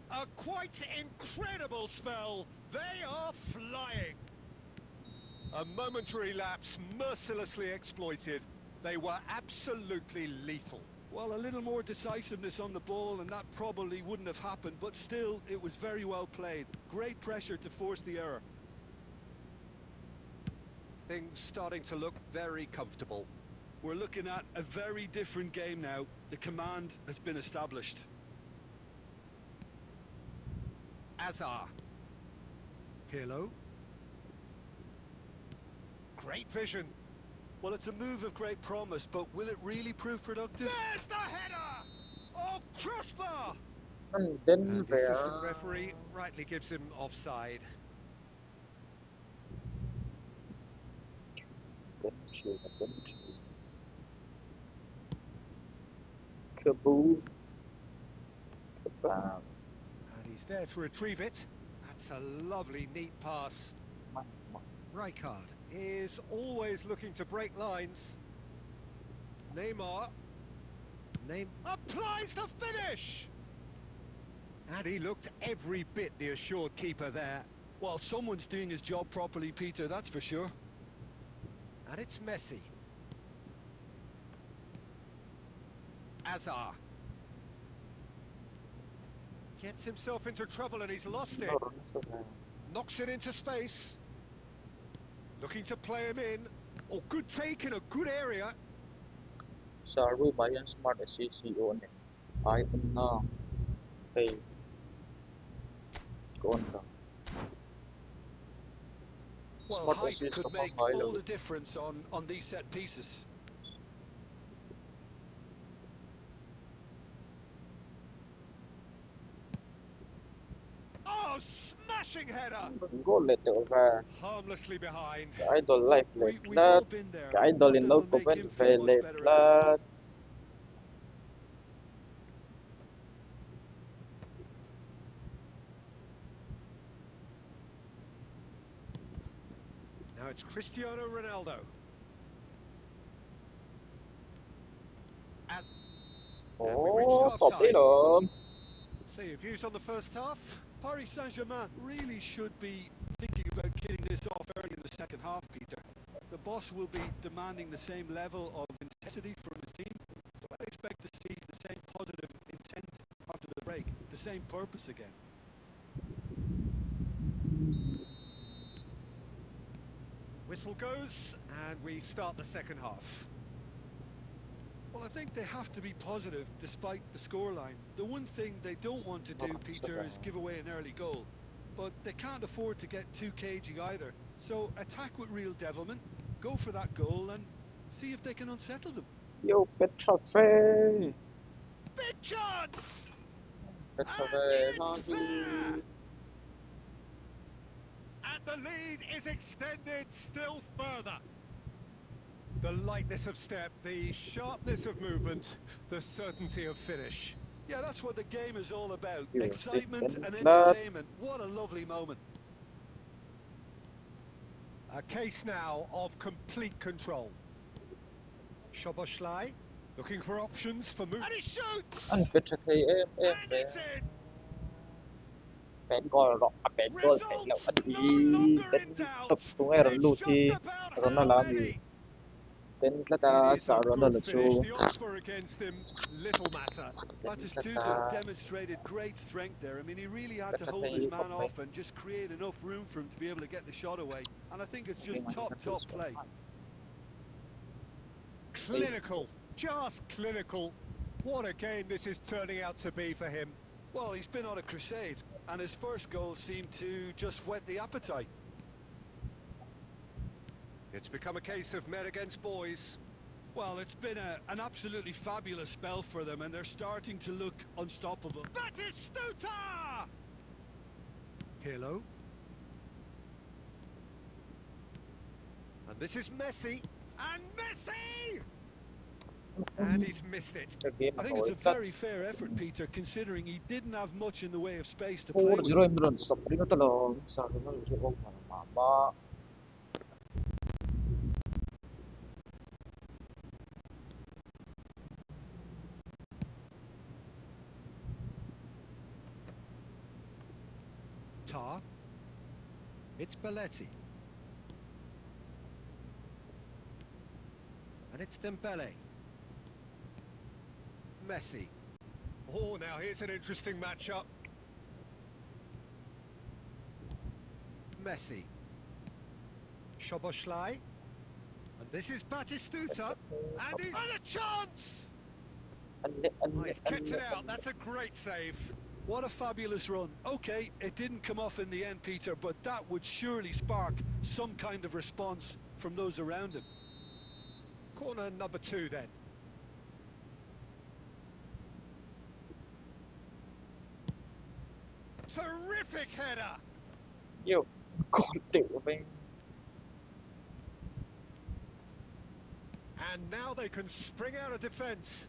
A quite incredible spell. They are flying. A momentary lapse mercilessly exploited. They were absolutely lethal. Well, a little more decisiveness on the ball and that probably wouldn't have happened, but still, it was very well played. Great pressure to force the error. Things starting to look very comfortable. We're looking at a very different game now. The command has been established. Hazard. Pirlo. Great vision. Well, it's a move of great promise, but will it really prove productive? There's the header! Oh, crossbar! And And then the assistant referee rightly gives him offside. Kaboom. And he's there to retrieve it. That's a lovely, neat pass. Rijkaard is always looking to break lines. Neymar. Applies the finish! And he looked every bit the assured keeper there. Well, someone's doing his job properly, Peter, that's for sure. And it's Messi. Azar. Gets himself into trouble and he's lost it. Knocks it into space. Looking to play him in. Oh, good take in a good area. Saru bayan smart SCCO ne. Ay na. Hey. Go on ka. Well, Smart height assist could ka make pang all the difference on these set pieces. Oh, smashing header. Goal let over. Harmlessly behind. Idol life let We've that. all been there. Idol in Nothing low will make coven him feel much let better at the that. moment. Now it's Cristiano Ronaldo. And we've reached Oh, top half-time. dom. So your views on the first half? Paris Saint-Germain really should be thinking about getting this off early in the second half, Peter. The boss will be demanding the same level of intensity from his team, so I expect to see the same positive intent after the break, the same purpose again. Whistle goes, and we start the second half. Well, I think they have to be positive despite the scoreline. The one thing they don't want to do, Peter, is give away an early goal. But they can't afford to get too cagey either. So attack with real devilment, go for that goal and see if they can unsettle them. Yo, Petrofey. Big chance! Petrofey, And it's there! And the lead is extended still further. The lightness of step, the sharpness of movement, the certainty of finish. Yeah, that's what the game is all about. You Excitement stick and and flat. entertainment. What a lovely moment. A case now of complete control. Szoboszlai looking for options for move. And he shoots! Anh Petrofey em And it's in! Bén goal rõ bén goal bén lậu Results anh no ý longer bén in tập doubt. tung era It's lu just thi about rồi nó how làm gì many. bén là It ta is sợ a rồi nó good là finish. chu The odds were against him. Little matter. bén là Batistuta ta demonstrated great strength there. I mean, he really had to hold his Petrofey không man mấy off and just create enough room for him to be able to get the shot away. And I think it's nhưng just mà top, nó tự top xuống play. Clinical. Just clinical. What a game this is turning out to be for him. Well, he's been on a crusade, and his first goal seemed to just whet the appetite. It's become a case of men against boys. Well, it's been an absolutely fabulous spell for them, and they're starting to look unstoppable. Batistuta! Pirlo. And this is Messi. And Messi! And he's missed it. cái game I mà think it's nổi a tất very fair effort, Peter, considering he didn't have much in the way of space to play 4-0 with. em rồi sập đi nó tao lo sợ rồi nó là cái ông mà mà Tar. It's Belletti. And it's Dembele. Messi. Oh, now here's an interesting matchup. Messi. Szoboszlai. And this is Batistuta. And he's had a chance! Oh, he's kept it out. That's a great save. What a fabulous run. Okay, it didn't come off in the end, Peter, but that would surely spark some kind of response from those around him. Corner number 2 then. Terrific header! nhiều con tiểu mình And now they can spring out of defence.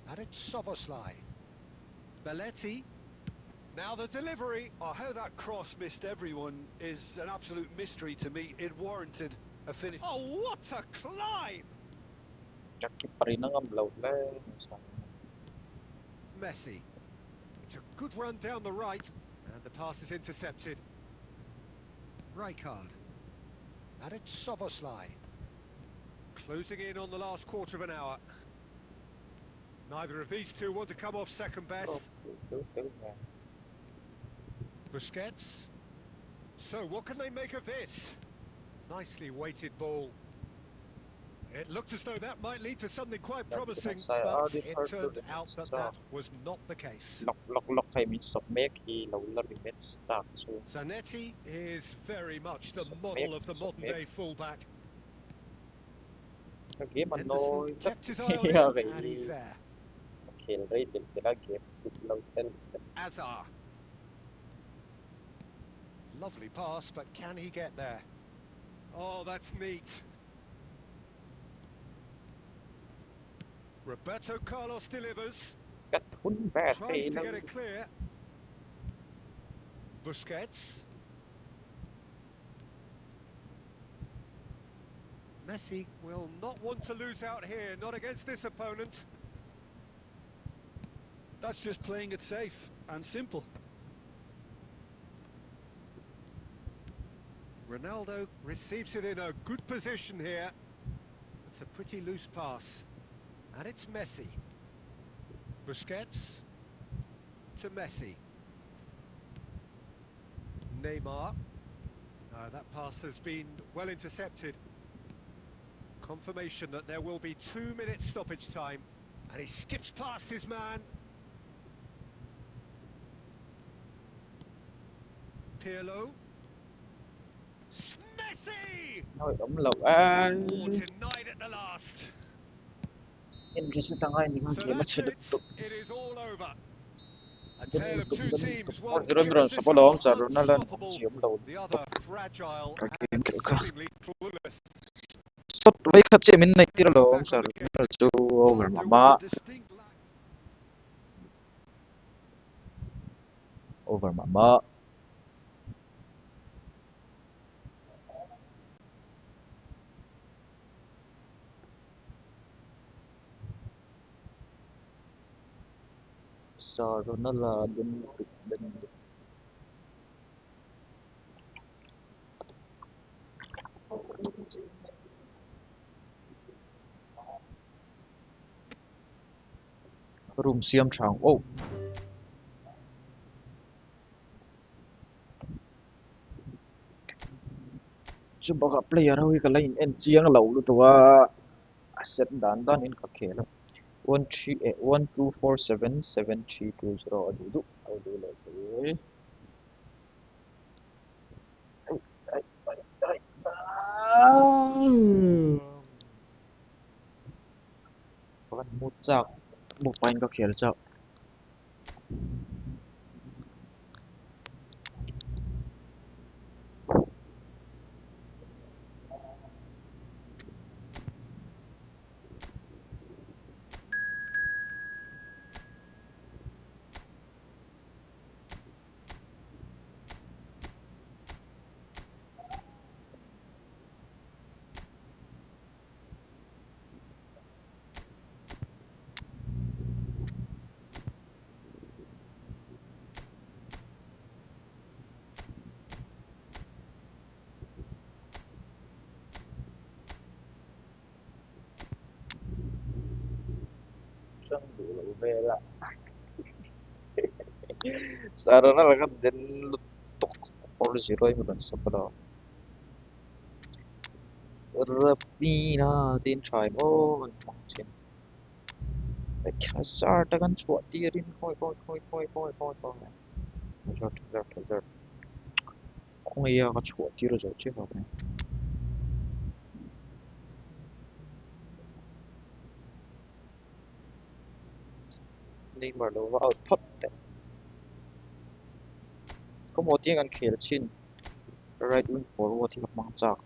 And it's Szoboszlai. Belletti. Now the delivery. Oh, how that cross missed everyone is an absolute mystery to me. It warranted a finish. Oh, what a climb! Jackie pa rin ang upload lang. Messi. It's a good run down the right, and the pass is intercepted. Rijkaard. And it's Soboslai. Closing in on the last quarter of an hour. Neither of these two want to come off second best. Busquets. So what can they make of this? Nicely weighted ball. It looked as though that might lead to something quite promising, but it turned out that that was not the case. Zanetti is very much the model of the modern-day fullback. Henderson kept his eye on it, and he's there. Azar. Lovely pass, but can he get there? Oh, that's neat. Roberto Carlos delivers. Tries to get it clear. Busquets. Messi will not want to lose out here, not against this opponent. That's just playing it safe and simple. Ronaldo receives it in a good position here. It's a pretty loose pass. And it's Messi. Busquets to Messi. Neymar. That pass has been well intercepted. Confirmation that there will be 2 minutes stoppage time. And he skips past his man. Pirlo. Messi! Thôi ống lậu ai. Oh, denied at the last. Interest tanga hindi man So kaya that's masyadot it. to. It is all over. A tale of two teams, one Ron sa irresistible, palawang sa Ronaldo unstoppable, siyom law. the other fragile Kagame and ka. seemingly clueless. Stop way kat siya min na itira lawang Back sa on the game. Ronaldo over But there was mama. a distinct lack. Over mama. Sa Ronaldo dun. Room siam chang. Oh. Chu baka player hawi ka line en chiang law lu to wa asset dan dan in ka khela 1247732 adu du adu le ai kan muchak bu pain ka khel chak sang du lo ve la sarana la kan den tok or zero mo dan sa pala Rapina din try mo kan mangchin Hazard kan chuat tirin khoi Hazard kung iya ka chuat tiro zo che ha Neymar lo out pot có một tiếng ăn khel chin right wing forward thì mang chak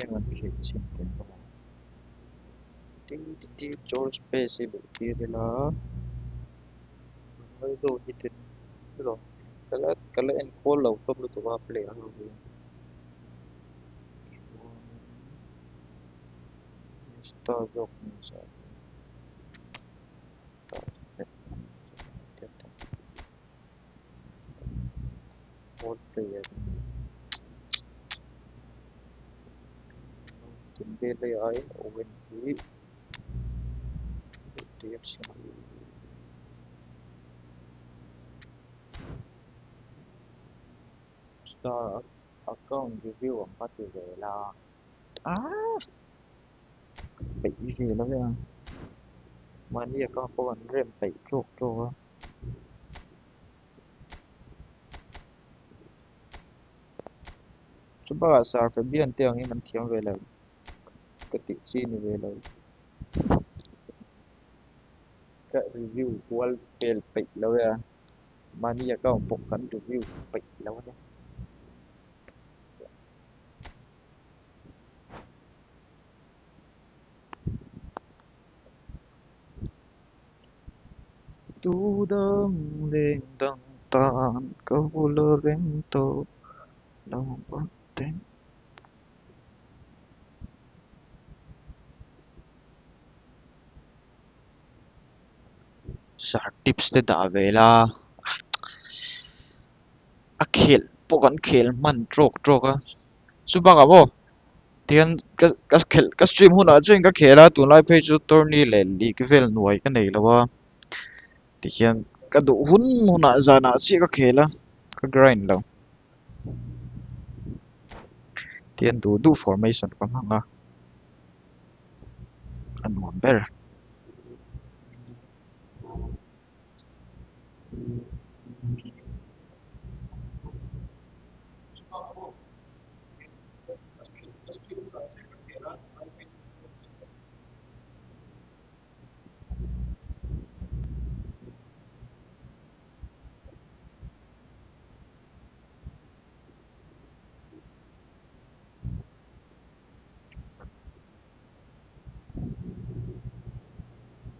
Again, one kick, something. George Pacey, look here, la. I do hit it. Hello. Kala and call out of the play. Star job means all player. Timbele ay win he direction. Star account review ang pati vela. Ah, bị gì lắm vậy? Mà đi account có anh rem bị chốt chốt. Coba sa Fabian tiang ini nanti yang vela. Ketik sini vela. Cái review wall fail bị lắm vậy. Mà đi account một cảnh review bị lắm vậy. Tu đang lên đằng tàn câu lơ rèn tô lòng bắt tên sa tips te da vela a khel pokan khel man trok a subaka bo tian ka khel ka stream huna chen ka khela tu lai page tourney le league vel nuai ka nei lawa ti hian ka du hun huna zana chi ka khela ka grind lo tian du formation ka hanga an mon ber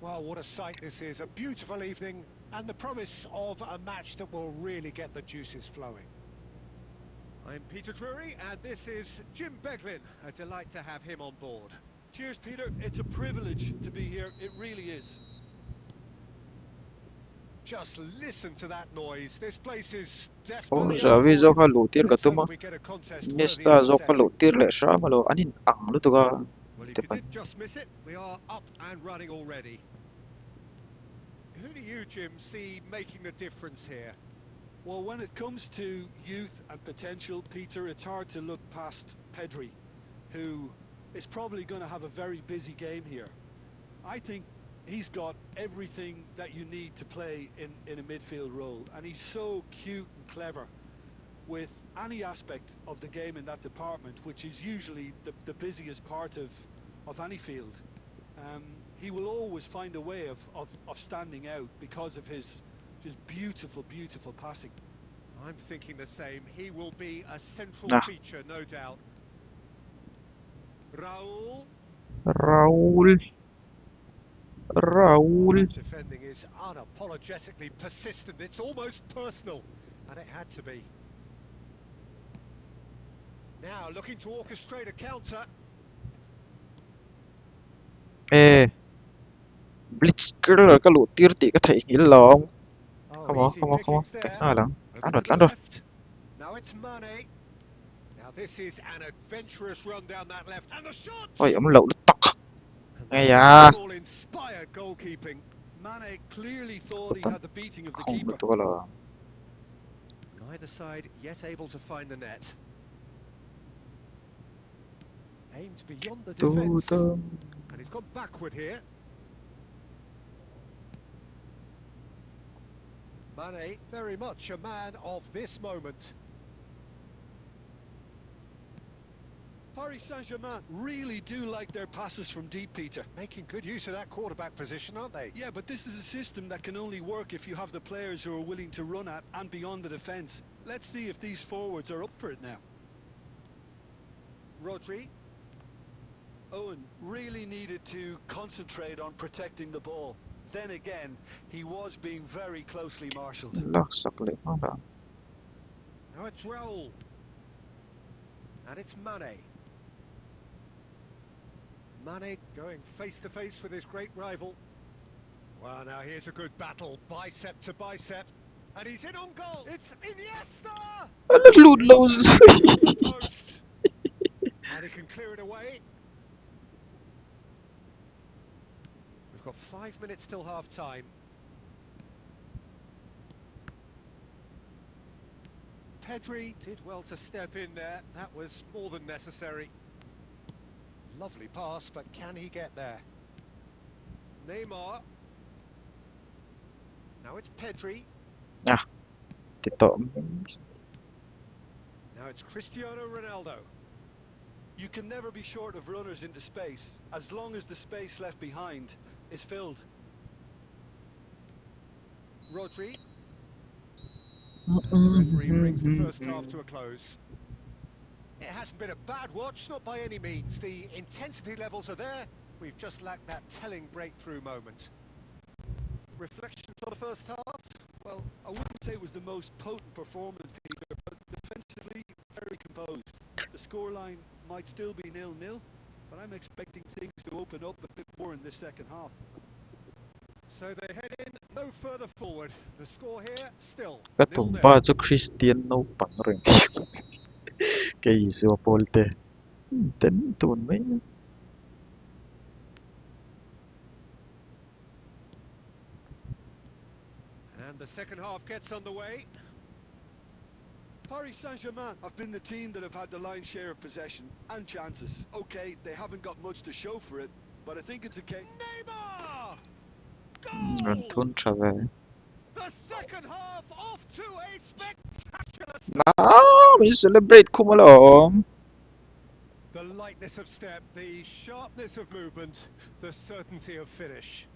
Well, what a sight this is. A beautiful evening and the promise of a match that will really get the juices flowing. I'm Peter Drury and this is Jim Beglin. A delight to have him on board. Cheers, Peter. It's a privilege to be here. It really is. Just listen to that noise. This place is or definitely up zawi for zo it. ka lu tir ka Let's hope tuma we get a contest worthy nesta of the zo ka lu setting. tir le sha malo anin ang lu tu ka Well, if te you pan did just miss it, we are up and running already. Who do you, Jim, see making the difference here? Well, when it comes to youth and potential, Peter, it's hard to look past Pedri, who is probably going to have a very busy game here. I think he's got everything that you need to play in a midfield role, and he's so cute and clever with any aspect of the game in that department, which is usually the busiest part of any field. He will always find a way of standing out because of his just beautiful passing. I'm thinking the same. He will be a central nah feature, no doubt. Raul. Raul Oh, Raul that defending is unapologetically persistent. It's almost personal, and it had to be. Now looking to orchestrate a counter. eh blitz ka lu tir ti ka thai hil long Oh, come on easy come on come on pickings tek there. na lang Over to the lan rồi left. Now it's Mane. Now this is an adventurous run down that left. And the ôi shot! ấm lẩu đất tắc And nghe this ya football-inspired goalkeeping. Mane clearly thought he had the beating of the không được keeper. tôi là Neither side yet able to find the net. Aimed beyond the tu defence. tơ And he's gone backward here. Mane, very much a man of this moment. Paris Saint-Germain really do like their passes from deep, Peter. Making good use of that quarterback position, aren't they? Yeah, but this is a system that can only work if you have the players who are willing to run at and beyond the defence. Let's see if these forwards are up for it now. Rodri. Owen really needed to concentrate on protecting the ball. Then again, he was being very closely marshalled. Laksak ulit mga lang. Now it's Raul. And it's Mane. Mane going face to face with his great rival. Well, now here's a good battle, bicep to bicep. And he's in on goal. It's Iniesta! Ludlows! The post. And he can clear it away. We've got 5 minutes till half time. Pedri did well to step in there. That was more than necessary. Lovely pass, but can he get there? Neymar. Now it's Pedri. Ah, Tito. Now it's Cristiano Ronaldo. You can never be short of runners into space, as long as the space left behind is filled. Rodri. And the referee brings the first half to a close. It hasn't been a bad watch, not by any means. The intensity levels are there. We've just lacked that telling breakthrough moment. Reflections on the first half? Well, I wouldn't say it was the most potent performance, Peter, but defensively, very composed. The scoreline might still be 0-0, but I'm expecting things to open up a bit more in this second half. So they head in no further forward. The score here still 0-0. Katumba sa Cristiano Panring. Kay Iso Polte. Then doon ba yun? And the second half gets underway. Paris Saint-Germain have been the team that have had the lion's share of possession and chances. Okay, they haven't got much to show for it, but I think it's a case. Neymar! Rantun Goal! siya ba? The second half off to a spectacular May celebrate ko malong. The lightness of step, the sharpness of movement, the certainty of finish.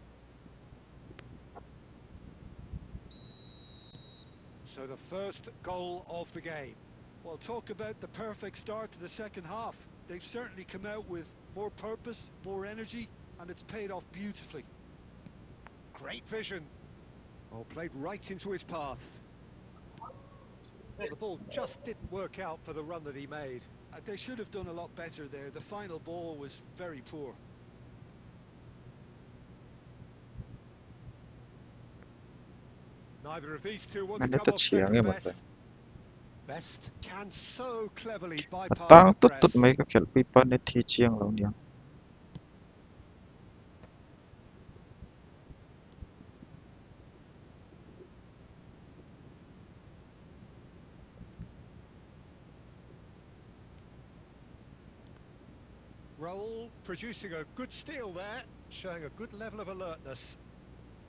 So the first goal of the game. Well, talk about the perfect start to the second half. They've certainly come out with more purpose, more energy, and it's paid off beautifully. Great vision. Oh, played right into his path. Well, the ball just didn't work out for the run that he made. They should have done a lot better there. The final ball was very poor. Neither of these two want to Ano come to off siyang second yun ba? best. Best can so cleverly bypass Tang the tutut press. may kakelpi pa ni Tichiyang lang niya. Raul producing a good steal there, showing a good level of alertness.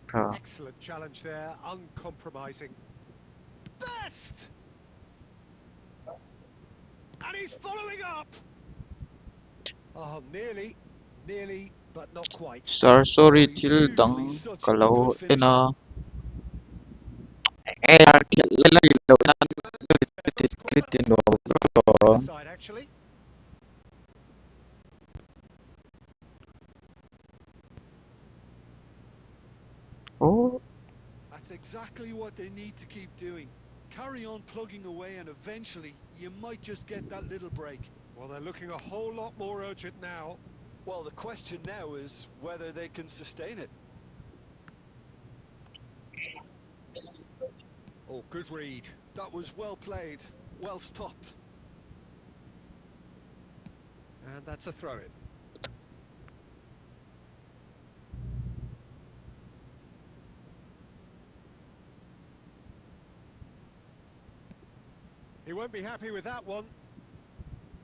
Ka. Excellent challenge there, uncompromising. Best! And he's following up! Oh, nearly, but not quite. Sorry He's til usually dang such a kalau good finisher. ina lalalayo na kritin do. Side, actually. Oh, That's exactly what they need to keep doing. Carry on plugging away and eventually you might just get that little break. Well, they're looking a whole lot more urgent now. Well, the question now is whether they can sustain it. Oh, good read. That was well played, well stopped. And that's a throw-in. He won't be happy with that one.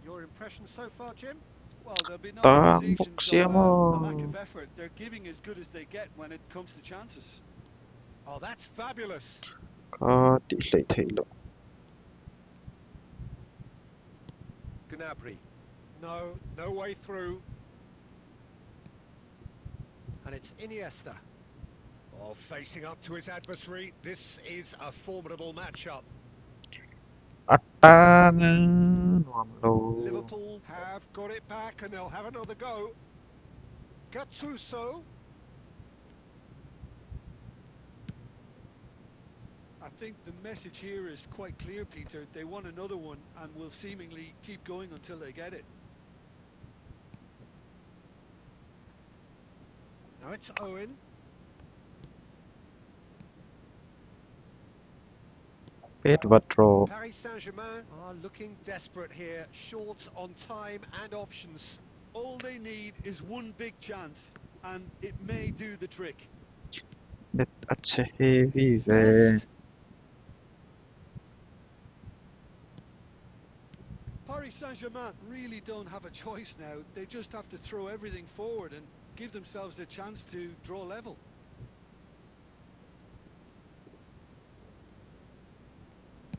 Your impression so far, Jim? Well, there'll be no Tang accusations buksya of mo. a lack of effort. They're giving as good as they get when it comes to chances. Oh, that's fabulous. Ka tilay tayo. Gnabry. No way through. And it's Iniesta. Oh, facing up to his adversary. This is a formidable matchup. Atangan nuam lo. Liverpool have got it back and they'll have another go. Gattuso. I think the message here is quite clear, Peter. They want another one and will seemingly keep going until they get it. Now it's Owen. Pet Vatro. Paris Saint-Germain are looking desperate here, short on time and options. All they need is one big chance, and it may do the trick. Net at se heavy ve. Best. Paris Saint-Germain really don't have a choice now. They just have to throw everything forward and give themselves a chance to draw level.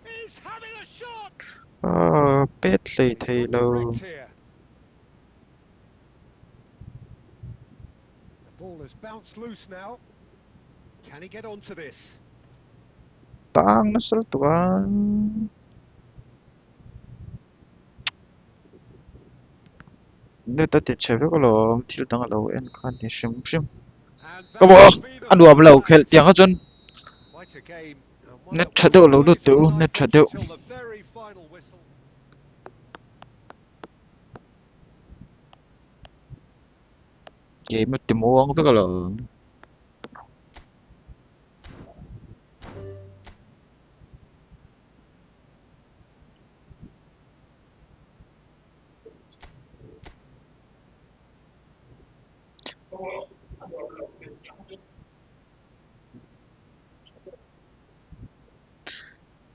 He's having a shot! Pet lay He's thay gone lo. direct here. The ball has bounced loose now. Can he get onto this? Tang nasal tuan. Net at cheve ko lo. Til tang lo en kan ni shim shim. And that Come on. will be the Anu am lo khel first. tiang a chun. Quite a game. And one Net that chadeu wasn't lo away lu from tu. the knife Net edge chadeu. until the very final whistle. Game at timuang ve ko lo.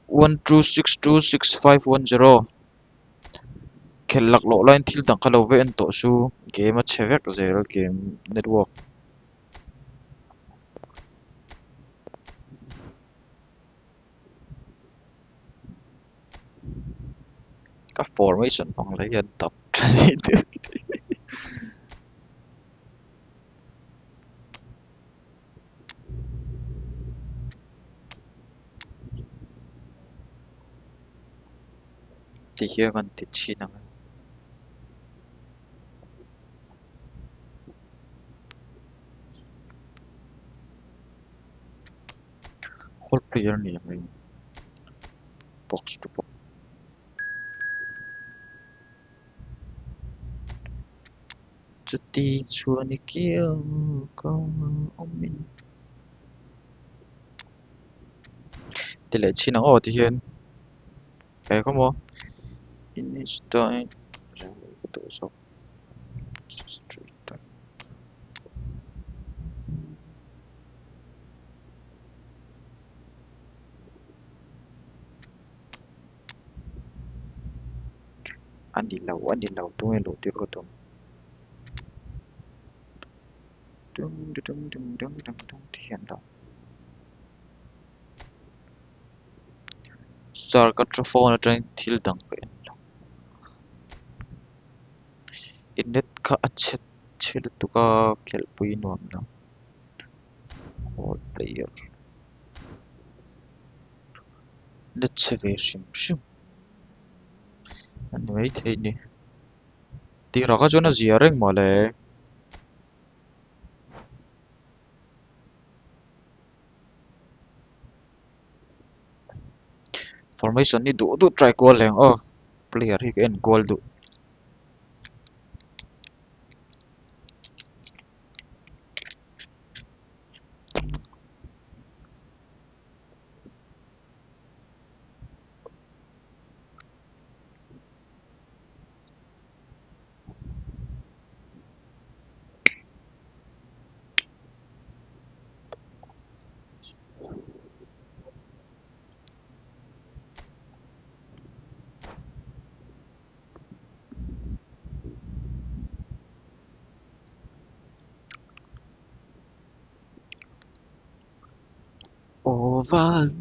One two six two six 510. Khel lak lo line thil tang khalo ve en to su. Game at chevek zero game network. Ka formation pang lai yan top. Ti hiya kan ti chi nang. Whole player ni yang box to box. Chuti chuani kia ka omin. Ti le chi nang o ti hian. Cái có mo. In this time. To so. Straight time. Anh đi lâu tung ai lâu tiêu có tung. Tung thì hiện đâu. Star ka phone na train thil dang pe. Innet ka achet chil tu ka kel pui nuam na. All player. Net cheve shim shim. Anh mấy thế nhỉ. Ti ra ka chona zia reng ma le. Formation ni du try goal leng oh. Player hi en goal du. Oval.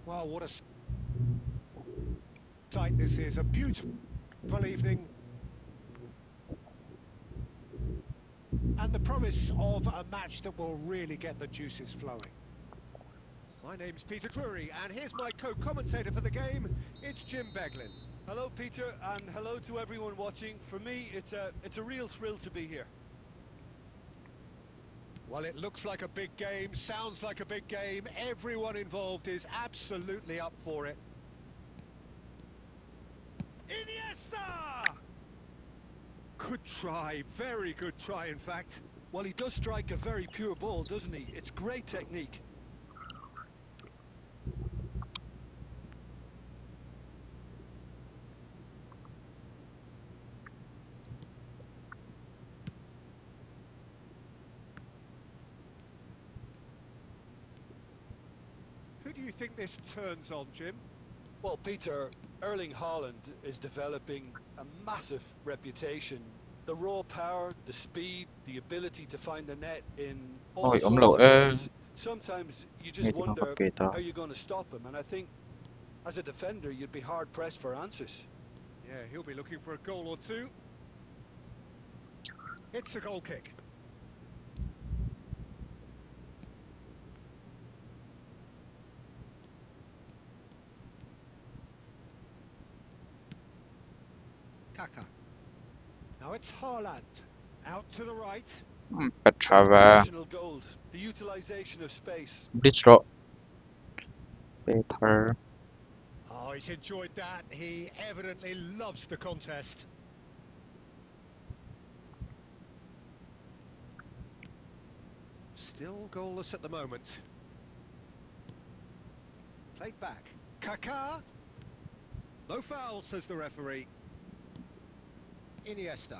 Wow, what a... Sight, this is a beautiful evening. And the promise of a match that will really get the juices flowing. My name's Peter Drury, and here's my co-commentator for the game. It's Jim Beglin. Hello, Peter, and hello to everyone watching. For me, it's a real thrill to be here. Well, it looks like a big game, sounds like a big game. Everyone involved is absolutely up for it. Iniesta! Good try, very good try, in fact. Well, he does strike a very pure ball, doesn't he? It's great technique. Who do you think this turns on, Jim? Well, Peter, Erling Haaland is developing a massive reputation. The raw power, the speed, the ability to find the net in all Ôi, sorts of ways. Sometimes you just Nghe tiếng wonder Hợp kể ta. how you're going to stop him, and I think as a defender you'd be hard-pressed for answers. Yeah, he'll be looking for a goal or two. It's a goal kick. Kaka. Now it's Haaland. Out to the right. That's That's positional gold, the utilization of space. Blitz Better. Oh, he's enjoyed that. He evidently loves the contest. Still goalless at the moment. Played back. Kaká. No foul, says the referee. Iniesta.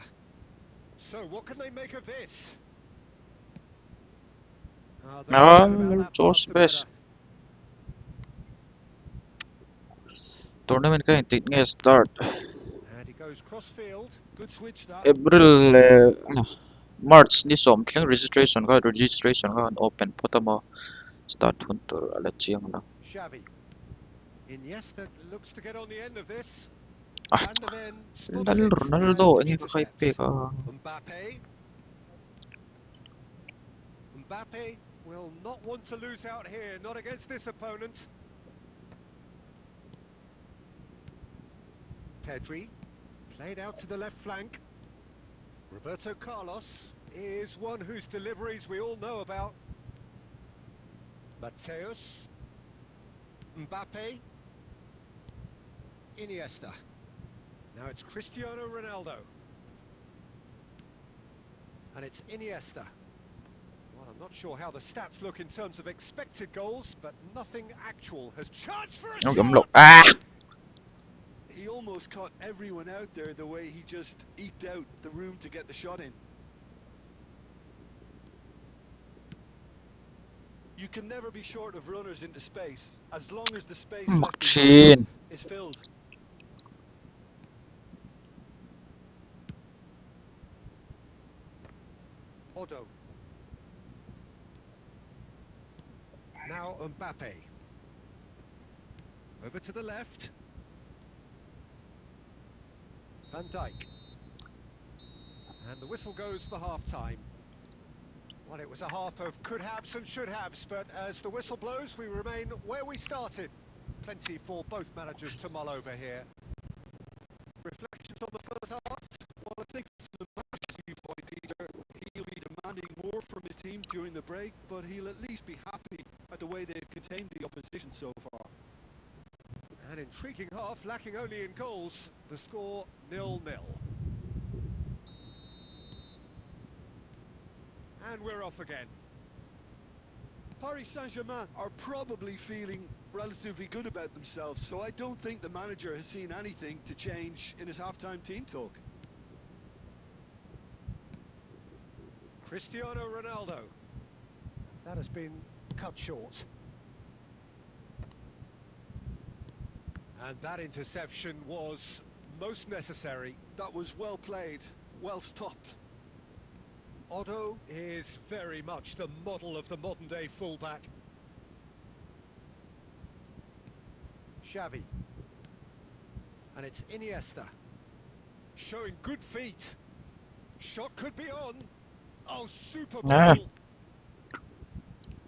So, what can they make of this? The more said about that pass, the better. Tournament ka hintit nga start. And he goes cross-field. Good switch that. April March ni som tling registration ka open potamo start hunter ala chiang na. Xavi. Iniesta looks to get on the end of this. Ah, Van der Ven spots lal it Ronaldo and ini ka kay pe intercepts. ka. Mbappe. Mbappe will not want to lose out here, not against this opponent. Pedri, played out to the left flank. Roberto Carlos is one whose deliveries we all know about. Mateus. Mbappe. Iniesta. Now it's Cristiano Ronaldo. And it's Iniesta. Well, I'm not sure how the stats look in terms of expected goals, but nothing actual has charged for a shot! Ah! He almost caught everyone out there the way he just eked out the room to get the shot in. You can never be short of runners into space, as long as the space left behind is filled. Odo. Now Mbappe. Over to the left. Van Dijk. And the whistle goes for half-time. Well, it was a half of could-haves and should-haves, but as the whistle blows, we remain where we started. Plenty for both managers to mull over here. Reflections on the first half? Well, I think from the manager's viewpoint, Peter, he'll be demanding more from his team during the break, but he'll at least be happy at the way they've contained the opposition so far. An intriguing half, lacking only in goals. The score 0-0. And we're off again. Paris Saint-Germain are probably feeling relatively good about themselves, so I don't think the manager has seen anything to change in his half-time team talk. Cristiano Ronaldo. That has been cut short. And that interception was most necessary. That was well played, well stopped. Odo is very much the model of the modern-day fullback. Xavi. And it's Iniesta. Showing good feet. Shot could be on. Oh, super Ah. ball.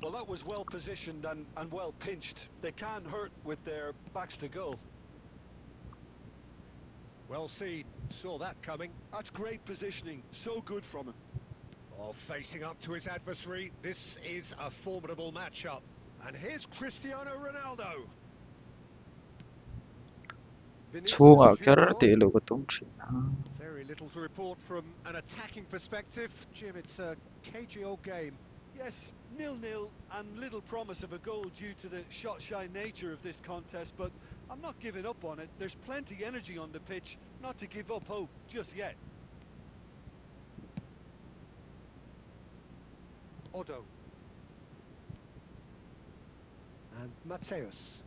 Well, that was well positioned and well pinched. They can't hurt with their backs to goal. Well seen. Saw that coming. That's great positioning. So good from him. Oh, facing up to his adversary. This is a formidable matchup. And here's Cristiano Ronaldo. Chunga Vinicius kera Junior. te lo tum chin. Very little to report from an attacking perspective. Jim, it's a cagey old game. Yes, 0-0 and little promise of a goal due to the shot-shy nature of this contest, but I'm not giving up on it. There's plenty energy on the pitch, not to give up hope just yet. Odo. And Mateus.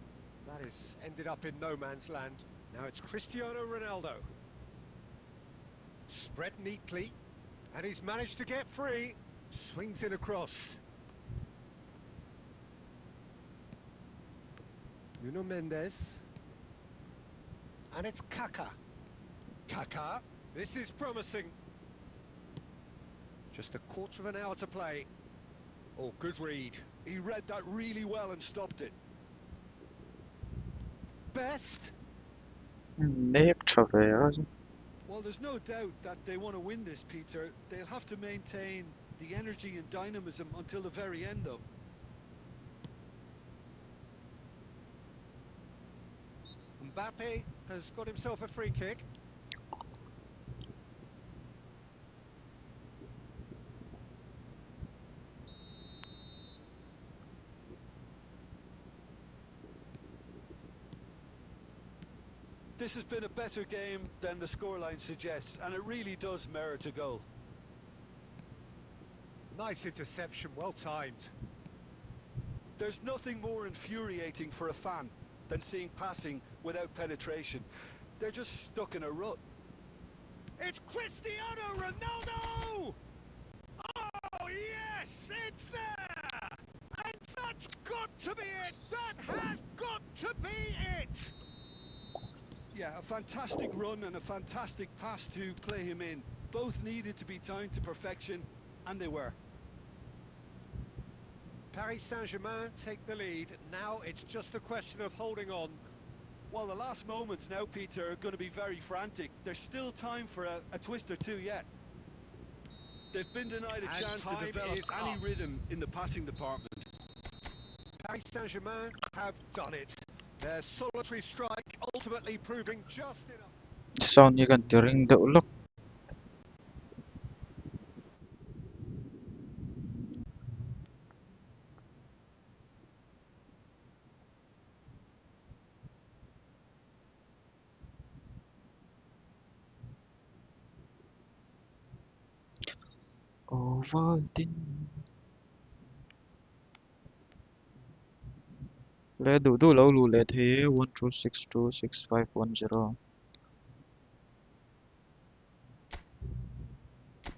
That has ended up in no man's land. Now it's Cristiano Ronaldo. Spread neatly. And he's managed to get free. Swings it across. Nuno Mendes. And it's Kaka. Kaka. This is promising. Just a quarter of an hour to play. Oh, good read. He read that really well and stopped it. Best. Nek chave. Well, there's no doubt that they want to win this, Peter. They'll have to maintain the energy and dynamism until the very end, though. Mbappe has got himself a free kick. This has been a better game than the scoreline suggests, and it really does merit a goal. Nice interception, well timed. There's nothing more infuriating for a fan than seeing passing without penetration. They're just stuck in a rut. It's Cristiano Ronaldo! Oh, yes, it's there! And that's got to be it! That has got to be it! Yeah, a fantastic run and a fantastic pass to play him in. Both needed to be timed to perfection, and they were. Paris Saint-Germain take the lead. Now it's just a question of holding on. Well, the last moments now, Peter, are going to be very frantic. There's still time for a twist or two yet. They've been denied a And chance to time develop is any up. rhythm in the passing department. Paris Saint-Germain have done it. Their solitary strike ultimately proving just enough. Sound you can ring the ulok. Ovaltine. Le du lâu lù le thế 126265110.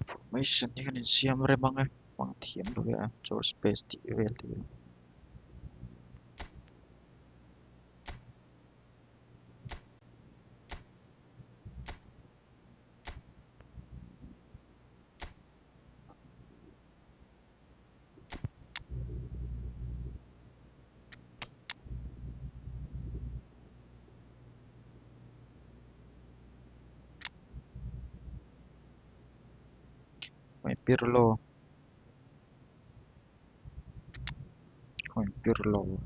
Formation you can see am re bang bang thiam lo ya. Cho space ti vel ti. May Pirlo. May Pirlo.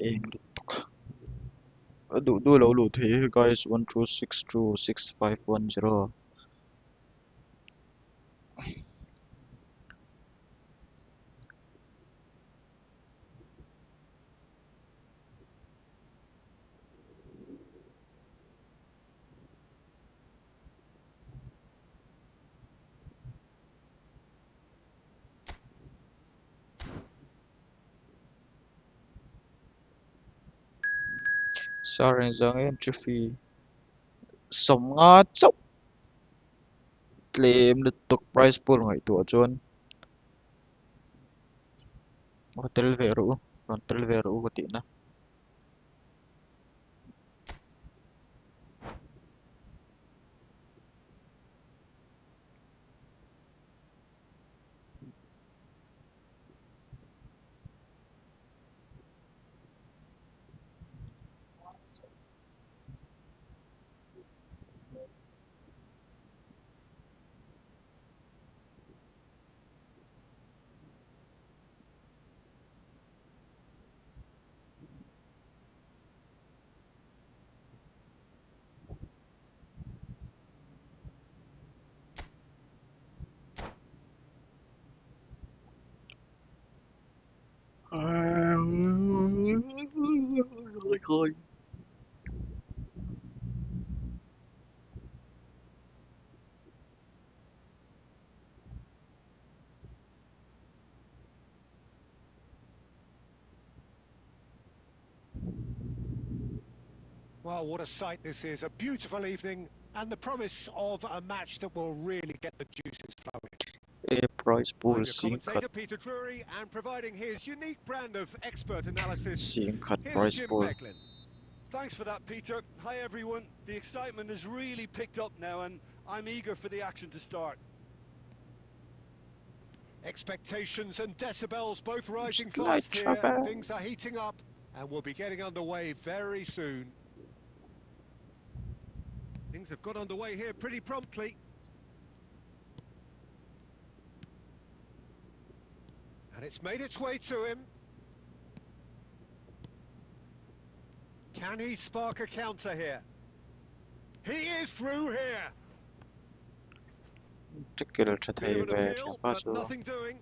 เองลุตุกดูเราหลุดเฮ้ guys 126266510 Sorry rằng entry fee สมงาเจ้าเกมลุตุก price pool ไงตัวจน hotel veru ko ti na Well, what a sight this is. A beautiful evening and the promise of a match that will really get the juices flowing. a price I'm pool your singkat commentator, Peter Drury, and providing his unique brand of expert analysis, here's price Jim pool Becklin. Thanks for that, Peter. Hi, everyone. The excitement has really picked up now, and I'm eager for the action to start. Expectations and decibels both rising Slight fast here. trouble. Things are heating up, and we'll be getting underway very soon. Things have got underway here pretty promptly. And it's made its way to him. Can he spark a counter here? He is through here. Tycker att Bit of an det är appeal, bara but så nothing doing.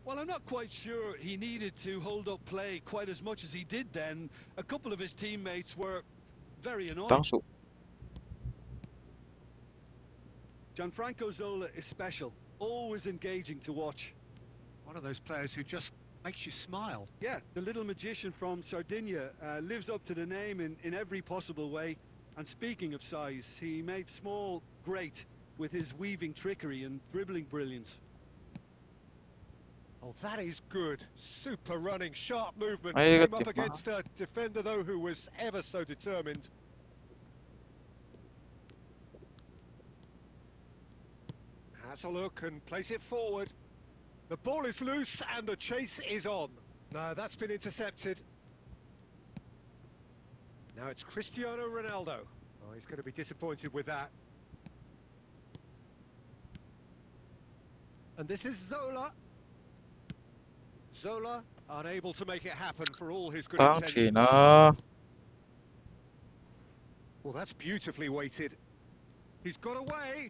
Well, I'm not quite sure he needed to hold up play quite as much as he did then. A couple of his teammates were very annoyed. tansu Gianfranco Zola is special, always engaging to watch. One of those players who just makes you smile. Yeah, the little magician from Sardinia lives up to the name in every possible way. And speaking of size, he made small great with his weaving trickery and dribbling brilliance. Oh, that is good. Super running, sharp movement. Ay, Came up gatim, against a defender, though, who was ever so determined. Has a look and place it forward. The ball is loose and the chase is on. No, that's been intercepted. Now it's Cristiano Ronaldo. Oh, he's going to be disappointed with that. And this is Zola. Zola unable to make it happen for all his good tang intentions. China Well, that's beautifully weighted. He's got away.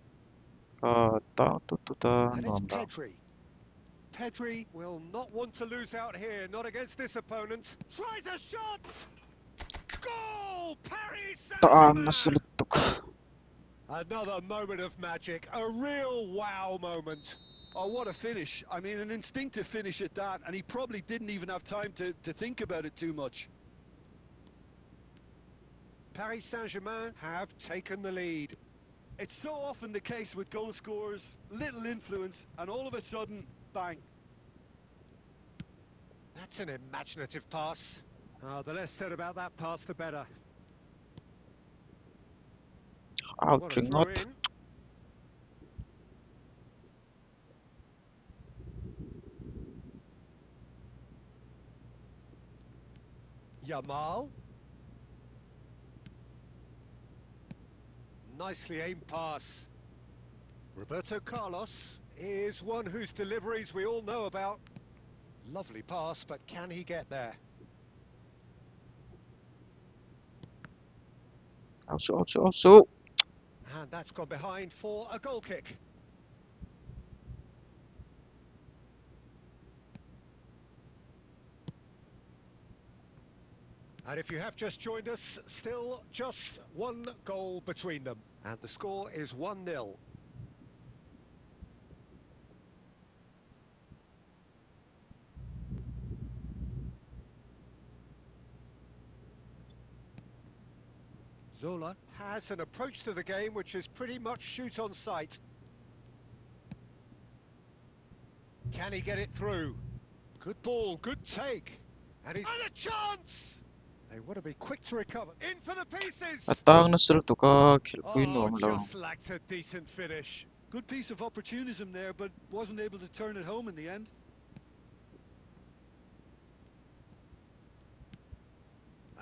tang tututa And it's nomda Pedri. Pedri will not want to lose out here, not against this opponent. Tries a shot! Goal! Paris taang na Saint-Germain! sulutok Another moment of magic, a real wow moment. Oh, what a finish. I mean, an instinctive finish at that, and he probably didn't even have time to think about it too much. Paris Saint-Germain have taken the lead. It's so often the case with goal scorers, little influence, and all of a sudden, bang. That's an imaginative pass. Oh, the less said about that pass, the better. out What a throw ringot in. Yamal. Nicely aimed pass. Roberto Carlos is one whose deliveries we all know about. Lovely pass, but can he get there? Outsu, outsu, outsu. And that's gone behind for a goal kick. And if you have just joined us, still just one goal between them. And the score is 1-0. Zola has an approach to the game which is pretty much shoot on sight. Can he get it through? Good ball, good take. And a chance! They want to be quick to recover. In for the pieces! Atang nasıl tuka kilpuin Oh, nom lo. just lacked a decent finish. Good piece of opportunism there, but wasn't able to turn it home in the end.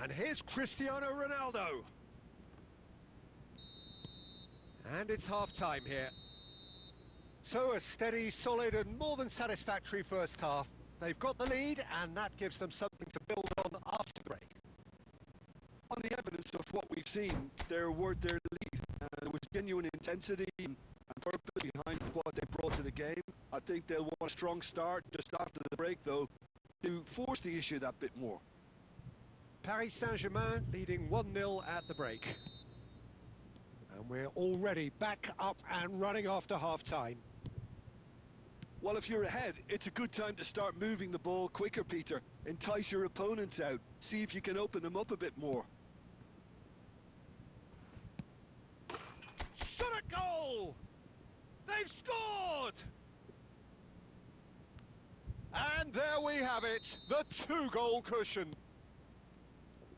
And here's Cristiano Ronaldo. And it's half-time here. So a steady, solid and more than satisfactory first half. They've got the lead and that gives them something to build on after the break. On the evidence of what we've seen, they're worth their lead. There was genuine intensity and purpose behind what they brought to the game. I think they'll want a strong start just after the break, though, to force the issue that bit more. Paris Saint-Germain leading 1-0 at the break. And we're already back up and running after half-time. Well, if you're ahead, it's a good time to start moving the ball quicker, Peter. Entice your opponents out. See if you can open them up a bit more. Shot a goal! They've scored! And there we have it, the two-goal cushion.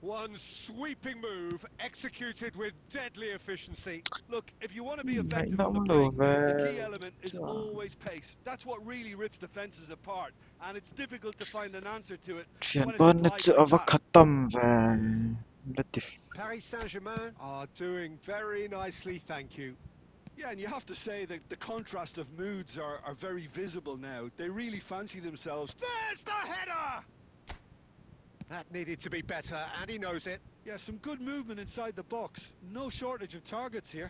One sweeping move, executed with deadly efficiency. Look, if you want to be Ay, effective on the naman break, the key lo, element is always pace. That's what really rips defenses apart, and it's difficult to find an answer to it Tiyan when it's pa applied net like ava that. katam ve. Latif. Paris Saint-Germain are doing very nicely, thank you. Yeah, and you have to say that the contrast of moods are very visible now. They really fancy themselves. There's the header! That needed to be better, and he knows it. Yeah, some good movement inside the box. No shortage of targets here.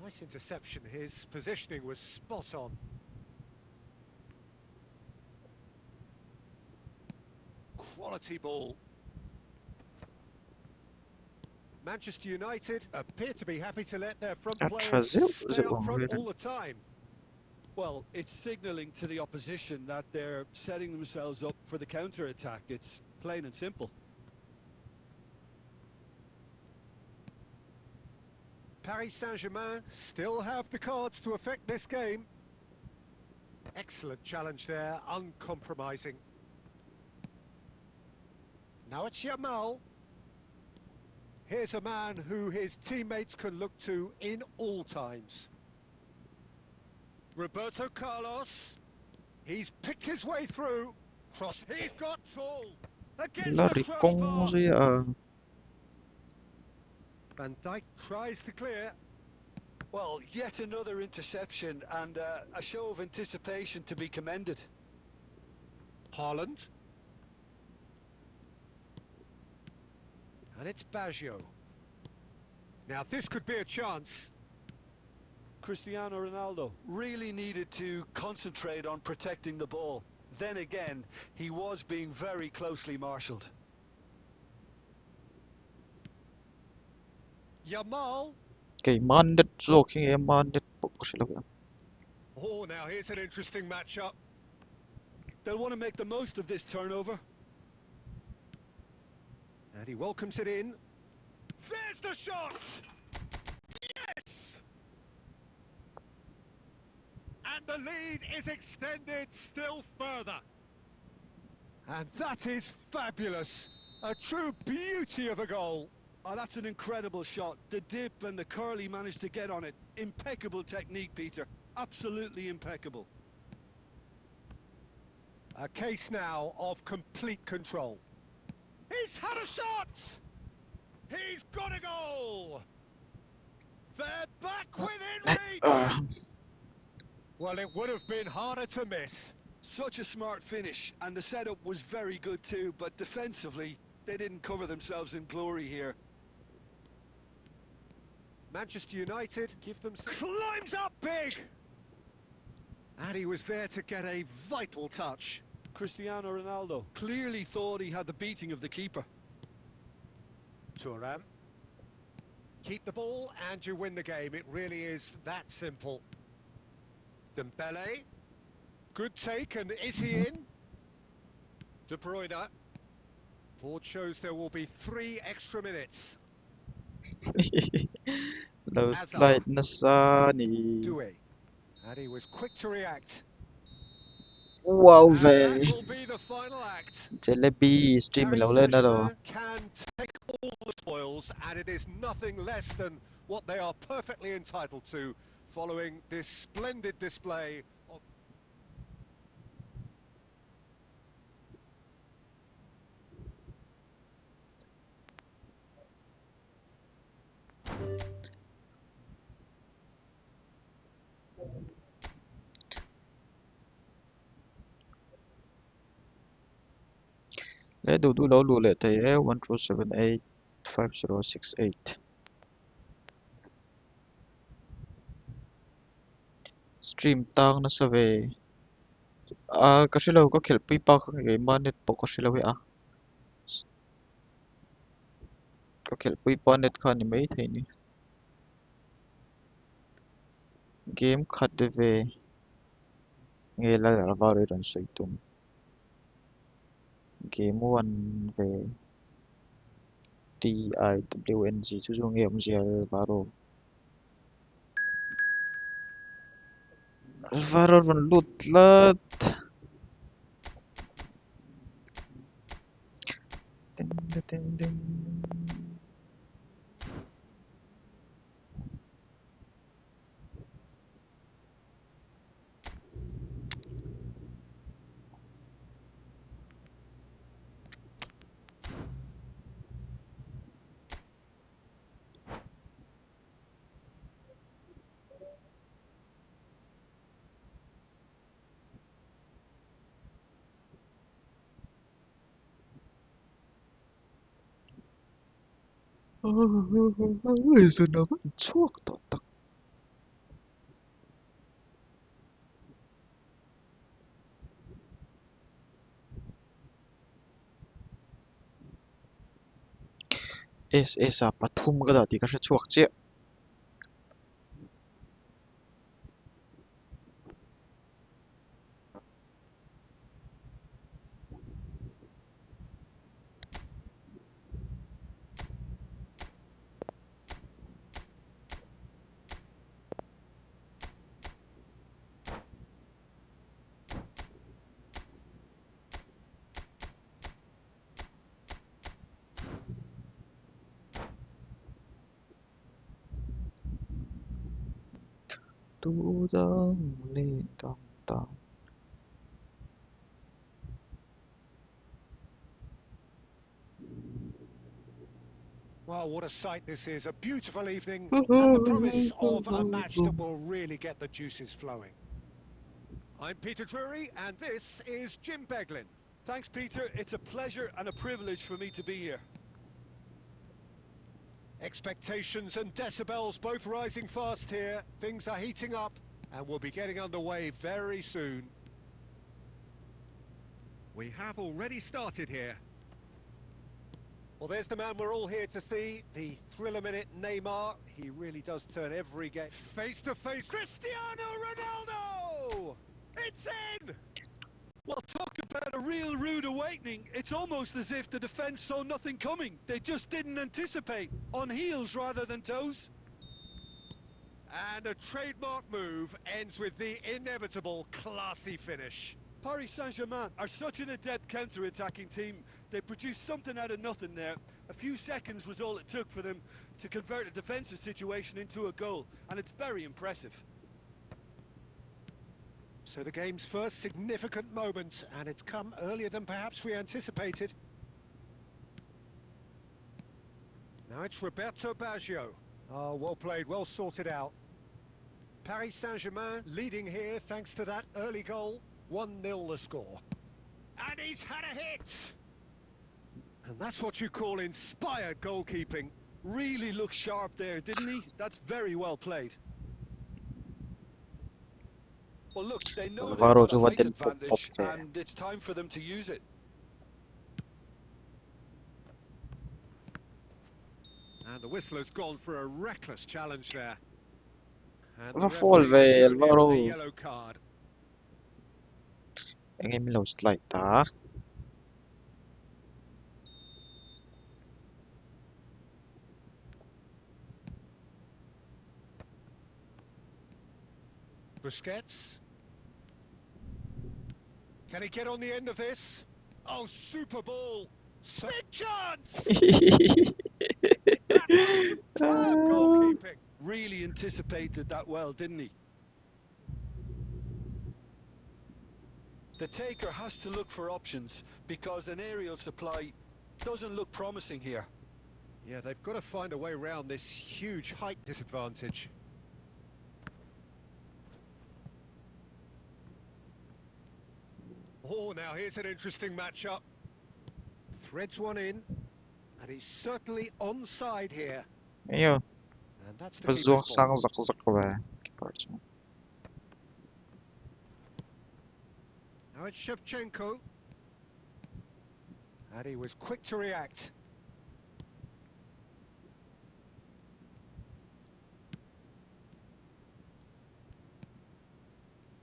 Nice interception. His positioning was spot on. Quality ball. Manchester United appear to be happy to let their front At players Brazil, stay up front Zil. all the time. Well, it's signalling to the opposition that they're setting themselves up for the counter-attack. It's plain and simple. Paris Saint-Germain still have the cards to affect this game. Excellent challenge there, uncompromising. Now it's Yamal. Here's a man who his teammates can look to in all times. Roberto Carlos. He's picked his way through. Cross. He's got tall. Against the Lari kong crossbar. siya. Van Dijk tries to clear. Well, yet another interception and a show of anticipation to be commended. Haaland. And it's Baggio. Now this could be a chance. Cristiano Ronaldo really needed to concentrate on protecting the ball. Then again, he was being very closely marshalled. Yamal. Kay mandet zoking e mandet po sila. Oh, now here's an interesting matchup. They'll want to make the most of this turnover. And he welcomes it in. There's the shot! Yes! And the lead is extended still further. And that is fabulous. A true beauty of a goal. Oh, that's an incredible shot. The dip and the curl he managed to get on it. Impeccable technique, Peter. Absolutely impeccable. A case now of complete control. He's had a shot! He's got a goal! They're back within reach! Well, it would have been harder to miss. Such a smart finish, and the setup was very good too, but defensively, they didn't cover themselves in glory here. Manchester United give them... Climbs up big! And he was there to get a vital touch. Cristiano Ronaldo clearly thought he had the beating of the keeper. Thuram. Keep the ball and you win the game. It really is that simple. Dembele. Good take, and is he in? De Bruyne. Board shows there will be 3 extra minutes. Low Hazard. slide na Sani. Dewey. And he was quick to react. Wow, And that ve. will be the final act. Jalebi stream Paris lâu lên đó rồi. Saint-Germain can take all the spoils, and it is nothing less than what they are perfectly entitled to following this splendid display of... Lấy đủ đủ lâu lùi lại thấy 1078 5068. Stream tang na sa ve. Kasi lâu có khel pi pa ka cái manet po kasi lâu à. Có khel pi pa net ka ni mấy thấy ni. Game khát về. Nghe là vào rồi dan soi tum. Game 1 về TIWNG chú dung nghe ông già vào Alvaro van lutlat. Ding ding ding. Giờ nó vẫn chuốc tọt tắc. Esa pathum ka dati ka sa chuak che. Tu dang lên tang tang. Well, what a sight this is. A beautiful evening and the promise of a match that will really get the juices flowing. I'm Peter Drury, and this is Jim Beglin. Thanks, Peter. It's a pleasure and a privilege for me to be here. Expectations and decibels both rising fast here. Things are heating up, and we'll be getting underway very soon. We have already started here. Well, there's the man we're all here to see, the thriller-minute Neymar. He really does turn every game. Face-to-face, Cristiano Ronaldo! It's in! Well, talk about a real rude awakening. It's almost as if the defence saw nothing coming. They just didn't anticipate. On heels rather than toes. And a trademark move ends with the inevitable classy finish. Paris Saint-Germain are such an adept counter-attacking team. They produced something out of nothing there. A few seconds was all it took for them to convert a defensive situation into a goal, and it's very impressive. So the game's first significant moment, and it's come earlier than perhaps we anticipated. Now it's Roberto Baggio. Oh, well played, well sorted out. Paris Saint-Germain leading here thanks to that early goal. 1-0 the score. And he's had a hit! And that's what you call inspired goalkeeping. Really looked sharp there, didn't he? That's very well played. Well, look, they know they've Alvaro got a coba height din pop advantage, deh. and it's time for them to use it. And the whistler's gone for a reckless challenge there. And the Apa fall referee has ve shown him a Alvaro. yellow card. Ang emilaw slide ta. Busquets. Can he get on the end of this? Oh, super ball. Big chance! That was superb goalkeeping. Really anticipated that well, didn't he? The taker has to look for options because an aerial supply doesn't look promising here. Yeah, they've got to find a way around this huge height disadvantage. Oh, now here's an interesting matchup. Threads one in, and he's certainly onside here. Ayo, And that's the versuch keeper's sang ball. zak ve. Keeper. Now it's Shevchenko. And he was quick to react.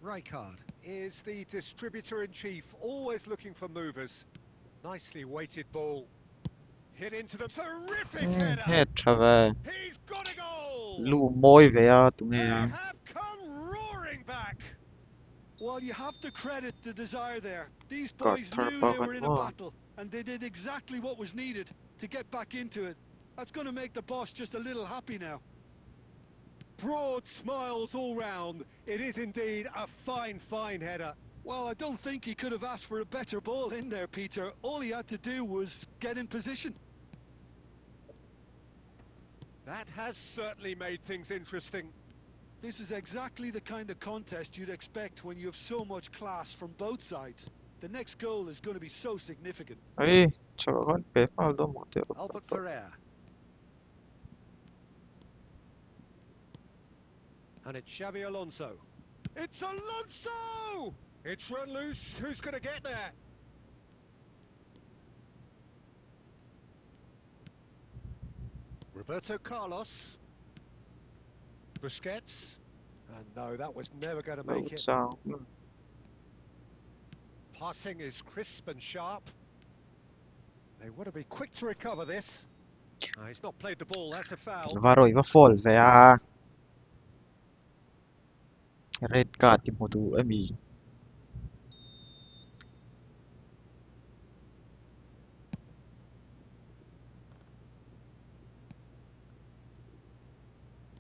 Rijkaard is the distributor-in-chief, always looking for movers. Nicely weighted ball. Hit into the terrific header. Head ve. He's got a goal. Lu moi ve ya tu They nghe. have come roaring back. Well, you have to credit the desire there. These Got boys third knew they pocket were in a more. battle, and they did exactly what was needed to get back into it. That's going to make the boss just a little happy now. Broad smiles all round. It is indeed a fine, fine header. Well, I don't think he could have asked for a better ball in there, Peter. All he had to do was get in position. That has certainly made things interesting. This is exactly the kind of contest you'd expect when you have so much class from both sides. The next goal is going to be so significant. Ay, tsaka kan pe pa do mo te. Albert Ferrer. And it's Xavi Alonso. It's Alonso! It's run loose. Who's going to get there? Roberto Carlos. Busquets. And no, that was never going to make it. Sang. Passing is crisp and sharp. They want to be quick to recover this. He's not played the ball, that's a foul. Alvaro iba fall ve ya. Red card ti mo tu ami.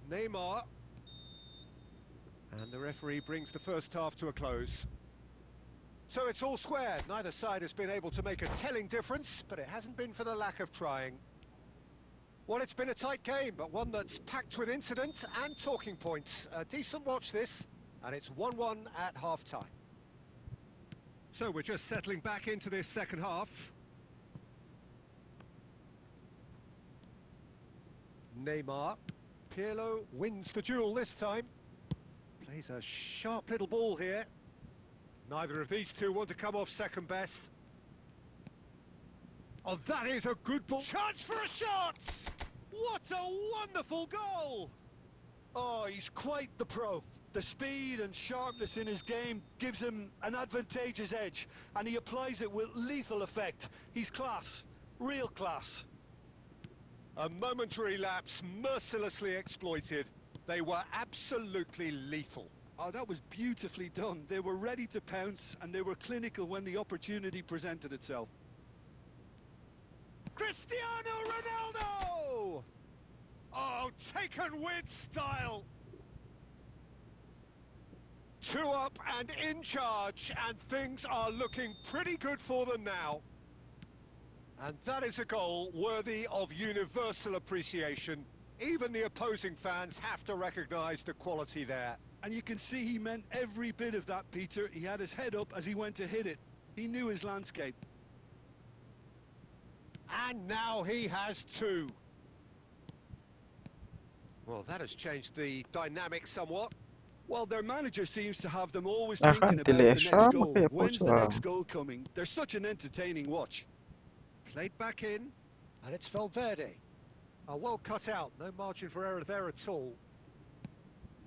Neymar. And the referee brings the first half to a close. So it's all square. Neither side has been able to make a telling difference, but it hasn't been for the lack of trying. Well, it's been a tight game, but one that's packed with incident and talking points. A decent watch this, and it's 1-1 at half-time. So we're just settling back into this second half. Neymar. Pirlo wins the duel this time. Plays a sharp little ball here. Neither of these two want to come off second best. Oh, that is a good ball. Chance for a shot! What a wonderful goal! Oh, he's quite the pro. The speed and sharpness in his game gives him an advantageous edge, and he applies it with lethal effect. He's class, real class. A momentary lapse mercilessly exploited. They were absolutely lethal. Oh, that was beautifully done. They were ready to pounce, and they were clinical when the opportunity presented itself. Cristiano Ronaldo! Oh, taken with style. 2 up and in charge, and things are looking pretty good for them now. And that is a goal worthy of universal appreciation. Even the opposing fans have to recognise the quality there. And you can see he meant every bit of that, Peter. He had his head up as he went to hit it. He knew his landscape. And now he has 2. Well, that has changed the dynamic somewhat. Well, their manager seems to have them always Akan thinking about the Tilesha next goal. makaya po When's the siya. next goal coming? They're such an entertaining watch. Played back in, and it's Valverde. Well cut out, no margin for error there at all.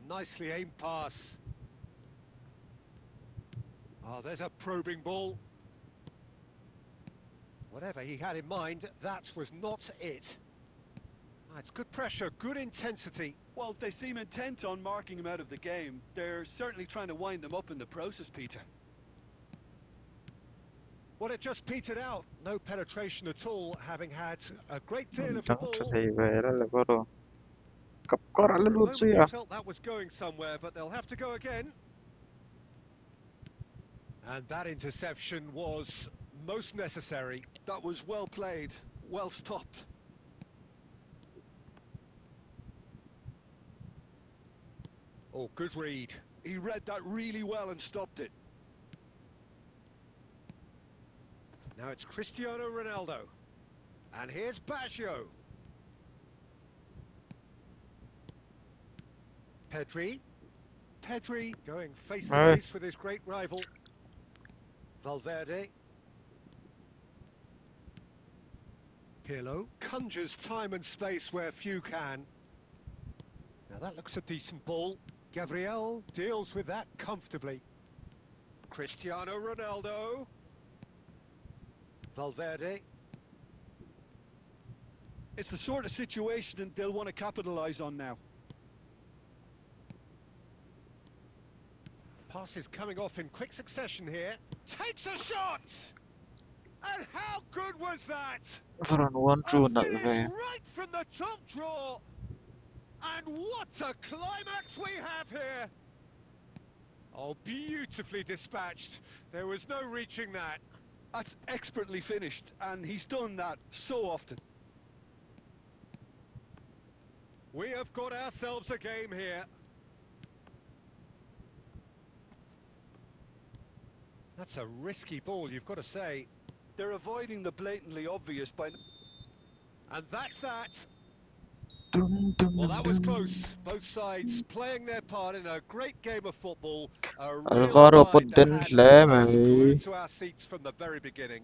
Nicely aimed pass. Oh, there's a probing ball. Whatever he had in mind, that was not it. It's good pressure, good intensity. Well, they seem intent on marking him out of the game. They're certainly trying to wind them up in the process, Peter. Well, it just petered out. No penetration at all, having had a great deal of the Ang ball. tatay vela labaro. Kapkor For a alalud moment you siya. felt that was going somewhere, but they'll have to go again. And that interception was most necessary. That was well played, well stopped. Oh, good read. He read that really well and stopped it. Now it's Cristiano Ronaldo. And here's Baggio. Pedri. Pedri going face to face with his great rival. Valverde. Pirlo conjures time and space where few can. Now that looks a decent ball. Gabriel deals with that comfortably. Cristiano Ronaldo. Valverde. It's the sort of situation they'll want to capitalise on now. Passes coming off in quick succession here. Takes a shot! And how good was that? Varan one A true na finish ve. right from the top draw. And what a climax we have here. Oh, beautifully dispatched. There was no reaching that. That's expertly finished, and he's done that so often. We have got ourselves a game here. That's a risky ball, you've got to say. They're avoiding the blatantly obvious by... And that's that. Dum dum Well, dum that was dum. close. Both sides playing their part in a great game of football. A real Alvaro fight that Putin had all of us Sleme. glued to our seats from the very beginning.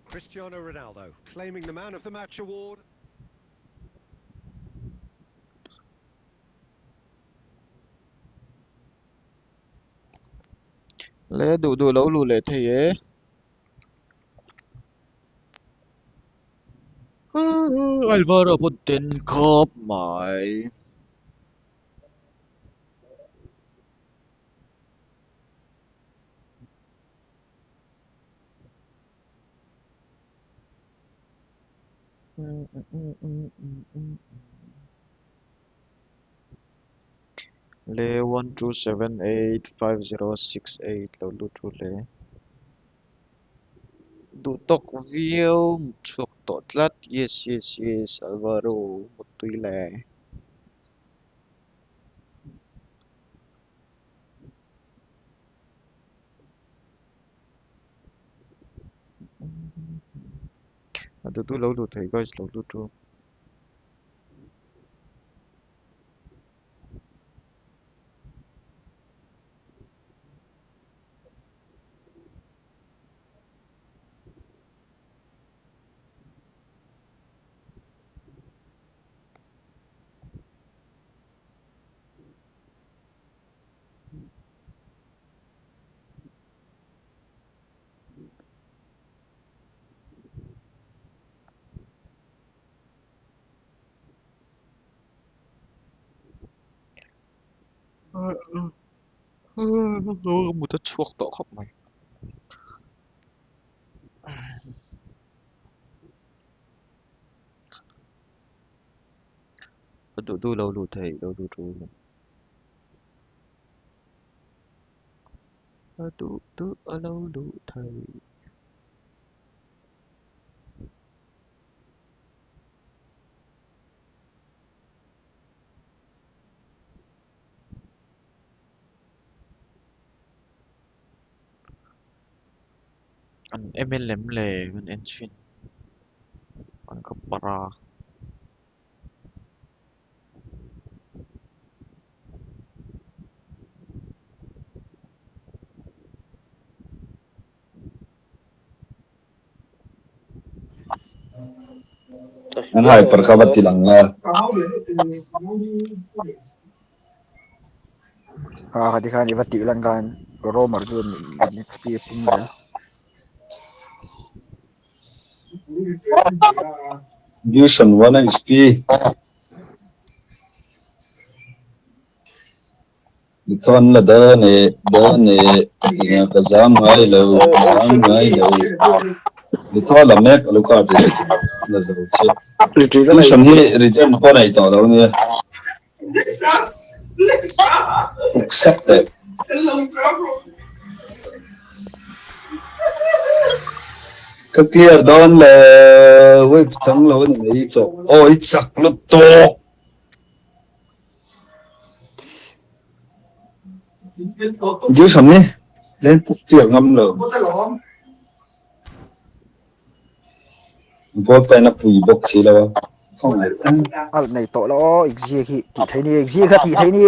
Cristiano Ronaldo claiming the Man of the Match award. Le đủ lâu lù lệ thế. Alvaro Putin khớp mãi. Le 12785068 lâu lù trù le. Đủ tóc view chuộc tọt lát. Yes yes yes Alvaro một tuy lè. Đủ lâu lù thấy guys lâu lù trù. Một tất chuộc tọ khóc mày. Đủ lâu lù thấy lâu lù trù. Đủ lâu lù thấy. Anh MLM lệ gần engine. Anh có para. An hyper kabati lang nga. Kadi kan iba tilan kan Romar dun next year pumrel. Division 1 ang SP. Ikaw la dane kazam ngai lo ikaw la mek aluka de nazar che division hi return po nai to lo ni accept ka clear don le we chang lo ni cho oi chak lu to division ni lên clear ngam lo bot pa na pui box si lo không này Al này to lo exie ki ti thai ni exie ka ti thai ni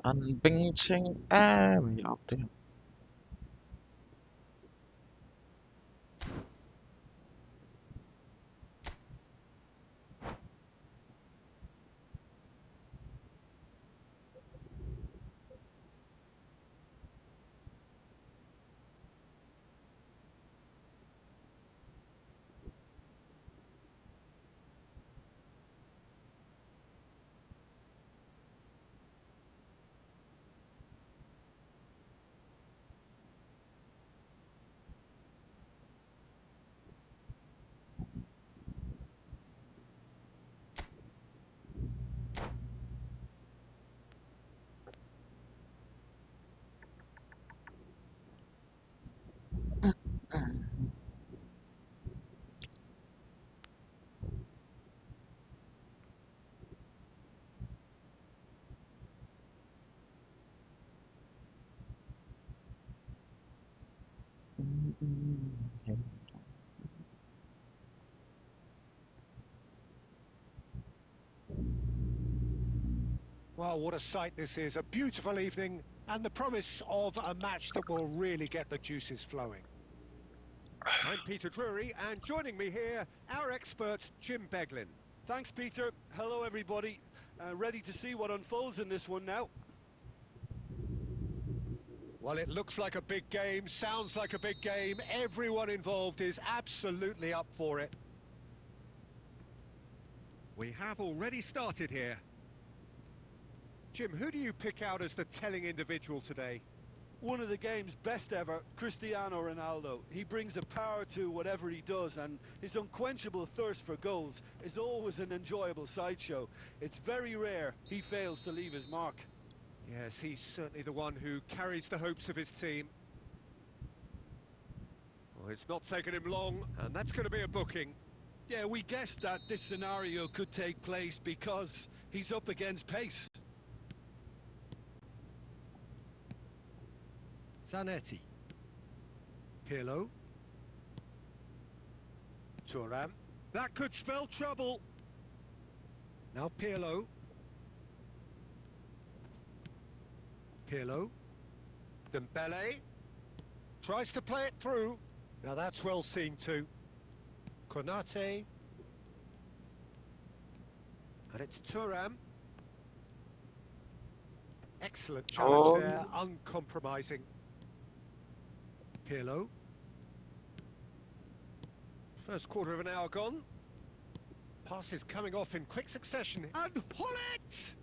anh bình chinh mày học đi. Well, what a sight this is. A beautiful evening and the promise of a match that will really get the juices flowing. I'm Peter Drury, and joining me here, our expert, Jim Beglin. Thanks, Peter. Hello, everybody. Ready to see what unfolds in this one now. Well, it looks like a big game, sounds like a big game. Everyone involved is absolutely up for it. We have already started here. Jim, who do you pick out as the telling individual today? One of the game's best ever, Cristiano Ronaldo. He brings a power to whatever he does, and his unquenchable thirst for goals is always an enjoyable sideshow. It's very rare he fails to leave his mark. Yes, he's certainly the one who carries the hopes of his team. Well, it's not taken him long, and that's going to be a booking. Yeah, we guessed that this scenario could take place because he's up against pace. Zanetti. Pirlo. Thuram. That could spell trouble. Now Pirlo. Pirlo. Dembele. Tries to play it through. Now that's well seen too. Konate. And it's Thuram. Excellent challenge there, uncompromising. Pirlo. First quarter of an hour gone. Passes coming off in quick succession. And Hullet!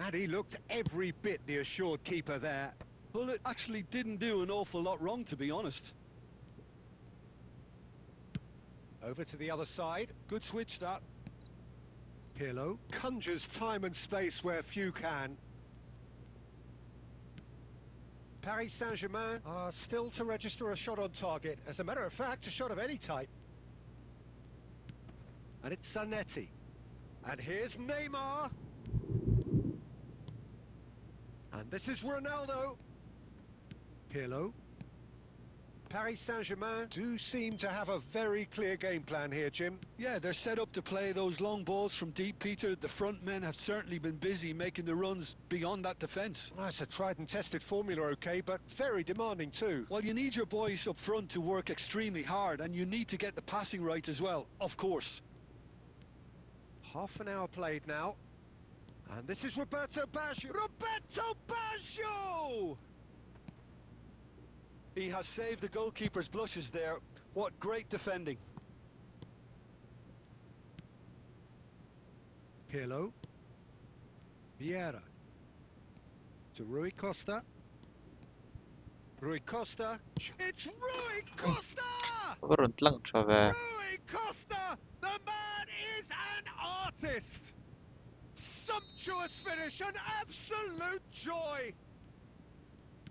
And he looked every bit the assured keeper there. Hullet actually didn't do an awful lot wrong, to be honest. Over to the other side. Good switch, that. Pirlo conjures time and space where few can. Paris Saint-Germain are still to register a shot on target. As a matter of fact, a shot of any type. And it's Zanetti. And here's Neymar. And this is Ronaldo. Pirlo. Paris Saint-Germain do seem to have a very clear game plan here, Jim. Yeah, they're set up to play those long balls from deep, Peter. The front men have certainly been busy making the runs beyond that defence. Well, it's a tried and tested formula, okay, but very demanding too. Well, you need your boys up front to work extremely hard, and you need to get the passing right as well, of course. Half an hour played now. And this is Roberto Baggio. Roberto Baggio! He has saved the goalkeeper's blushes there. What great defending. Pirlo. Vieira. To Rui Costa. Rui Costa. It's Rui Costa! Runt lang Trave. Rui Costa! The man is an artist! Sumptuous finish, an absolute joy!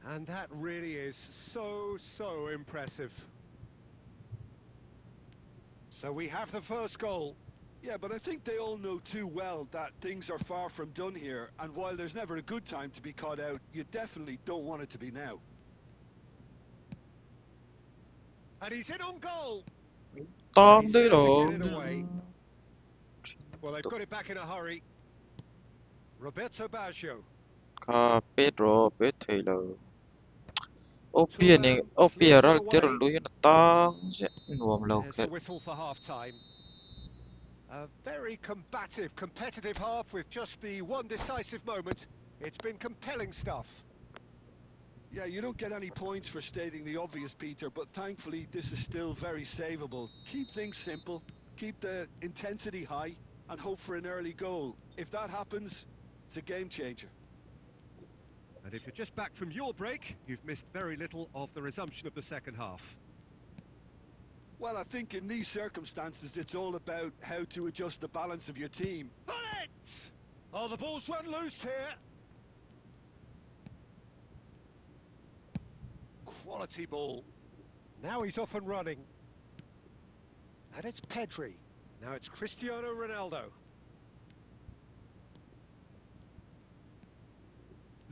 And that really is so impressive. So we have the first goal. Yeah, but I think they all know too well that things are far from done here, and while there's never a good time to be caught out, you definitely don't want it to be now. And he's in on goal. Tom He's đi there to rồi. get it away. Well, they've got it back in a hurry. Roberto Baggio. Ka Pedro Taylor. Opia này, Opia ra tiro lui na tang je nuam lo There's ke. the whistle for half-time. A very combative, competitive half with just the one decisive moment. It's been compelling stuff. Yeah, you don't get any points for stating the obvious, Peter, but thankfully this is still very savable. Keep things simple, keep the intensity high, and hope for an early goal. If that happens, it's a game changer. And if you're just back from your break, you've missed very little of the resumption of the second half. Well, I think in these circumstances, it's all about how to adjust the balance of your team. On it! Oh, the ball's run loose here. Quality ball. Now he's off and running. And it's Pedri. Now it's Cristiano Ronaldo.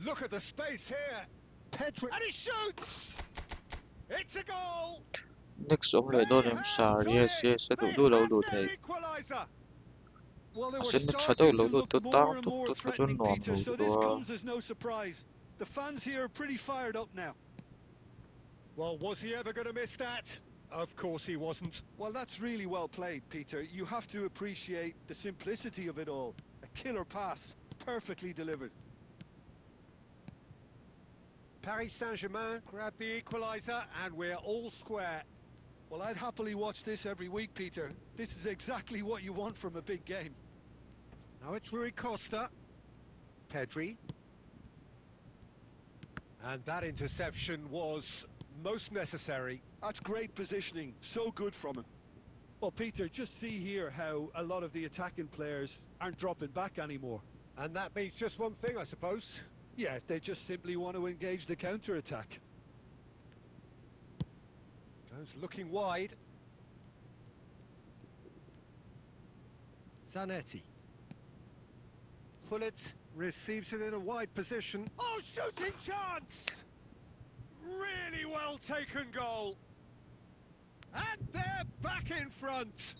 Look at the space here. Pedri. And he shoots! It's a goal! Next ông lại đôi em xả yes sẽ đủ đủ lâu đủ thế. Well, they were Xin nó starting cho to lâu đủ look tôi more tao and tôi more tôi cho threatening, nòm Peter, so đủ this đó. comes as no surprise. The fans here are pretty fired up now. Well, was he ever going to miss that? Of course he wasn't. Well, that's really well played, Peter. You have to appreciate the simplicity of it all. A killer pass, perfectly delivered. Paris Saint-Germain grabbed the equaliser and we're all square. Well, I'd happily watch this every week, Peter. This is exactly what you want from a big game. Now it's Rui Costa. Pedri. And that interception was most necessary. That's great positioning, so good from him. Well, Peter, just see here how a lot of the attacking players aren't dropping back anymore. And that means just one thing, I suppose. Yeah, they just simply want to engage the counter-attack. Goes looking wide. Zanetti. Pullet receives it in a wide position. Oh, shooting chance! Really well taken goal. And they're back in front.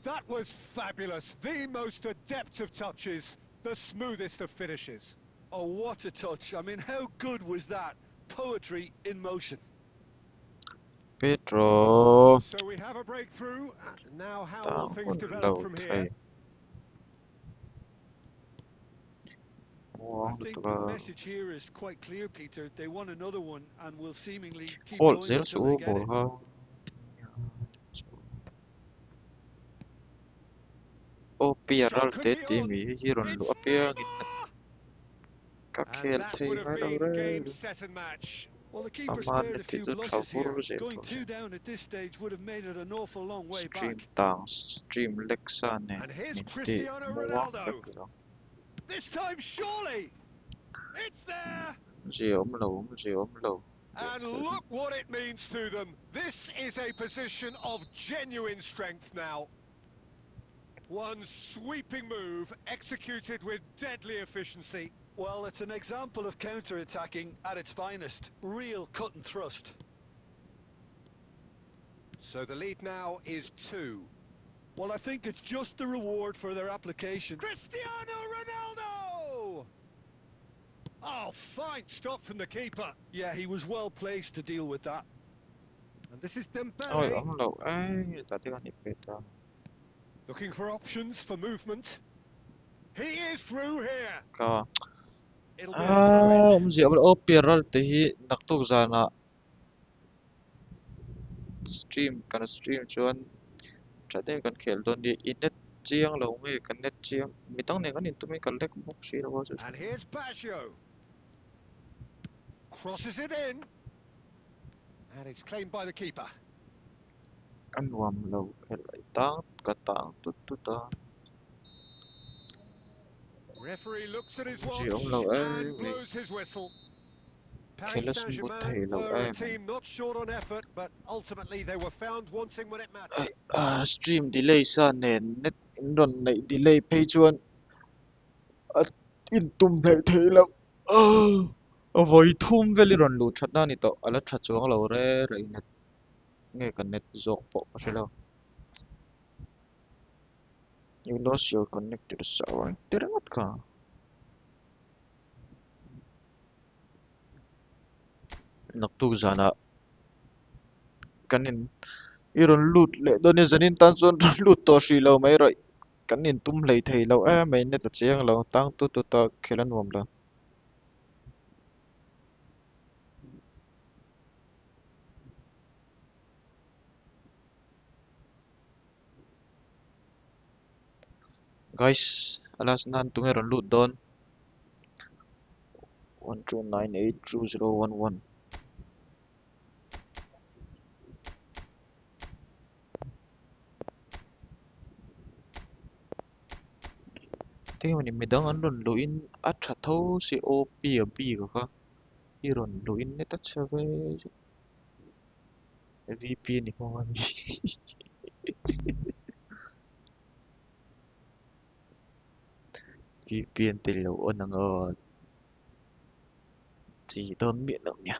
That was fabulous. The most adept of touches, the smoothest of finishes. Oh, what a touch. I mean, how good was that? Poetry in motion. Pedro. So we have a breakthrough. Now how will Tao things còn develop lâu from thế. here? I think the message here is quite clear, Peter. They won another one and will seemingly keep Hold going zero until they số get ball it. ha. Opia ra te timi hiron lu apia git. Kakel That thei would have hai đâu been re. game, set and match. Well, the keeper Aman spared a ti few tu blushes here. thavur je Going to. two down at this stage would have made it an awful long way Stream back. tang stream lexa ne. And here's Minti Cristiano muak Ronaldo. lekza. This time, surely! It's there! Ji om lo. And look what it means to them. This is a position of genuine strength now. One sweeping move executed with deadly efficiency. Well, it's an example of counter-attacking at its finest. Real cut and thrust. So the lead now is 2. Well, I think it's just the reward for their application. Cristiano Ronaldo! Oh, fine stop from the keeper. Yeah, he was well placed to deal with that. And this is Ôi Dembele, ông lẩu ấy ta tiếng Anh ít ta. looking for options for movement. He is through here. Ka It'll be a throw-in. ông diệu là opera thì hi nặc tu ra na stream kan stream chuan trả đây kan khel don đi internet chiang lo me kan net chiang mi tang ne kan in tu me kan lek mok shi lo chu And here's Baggio. Crosses it in. And it's claimed by the keeper. an wam lo khel ai tang ka tang tu tu ta Referee looks at his ji ông watch lo ấy and vì blows his whistle. Paris khelas mut thei Saint-Germain lo were a ấy team not short on effort, but ultimately they were found wanting when it mattered. stream delay sa nen net in ron nei delay page chuan in tum thei thei lo voi thum veli ron lu that na ni to ala that chuang lo re re net nghe kan net zok po pa silo you lost your connected server tirangot ka naktu zana kanin iron loot le doni zanin tan chon loot to shi lo mai roi kanin tum lei thei lo mai net ta chiang lo tang tu tu ta khelan wam la guys alas nan tu ngeron loot don 12982011 thế mà mình đang ăn luôn luyện ắt chặt thấu si ô pi ở pi cả iron luyện net tắt server VPN ni không ăn VPN thì lâu ôn ngờ chỉ đơn miệng được nhỉ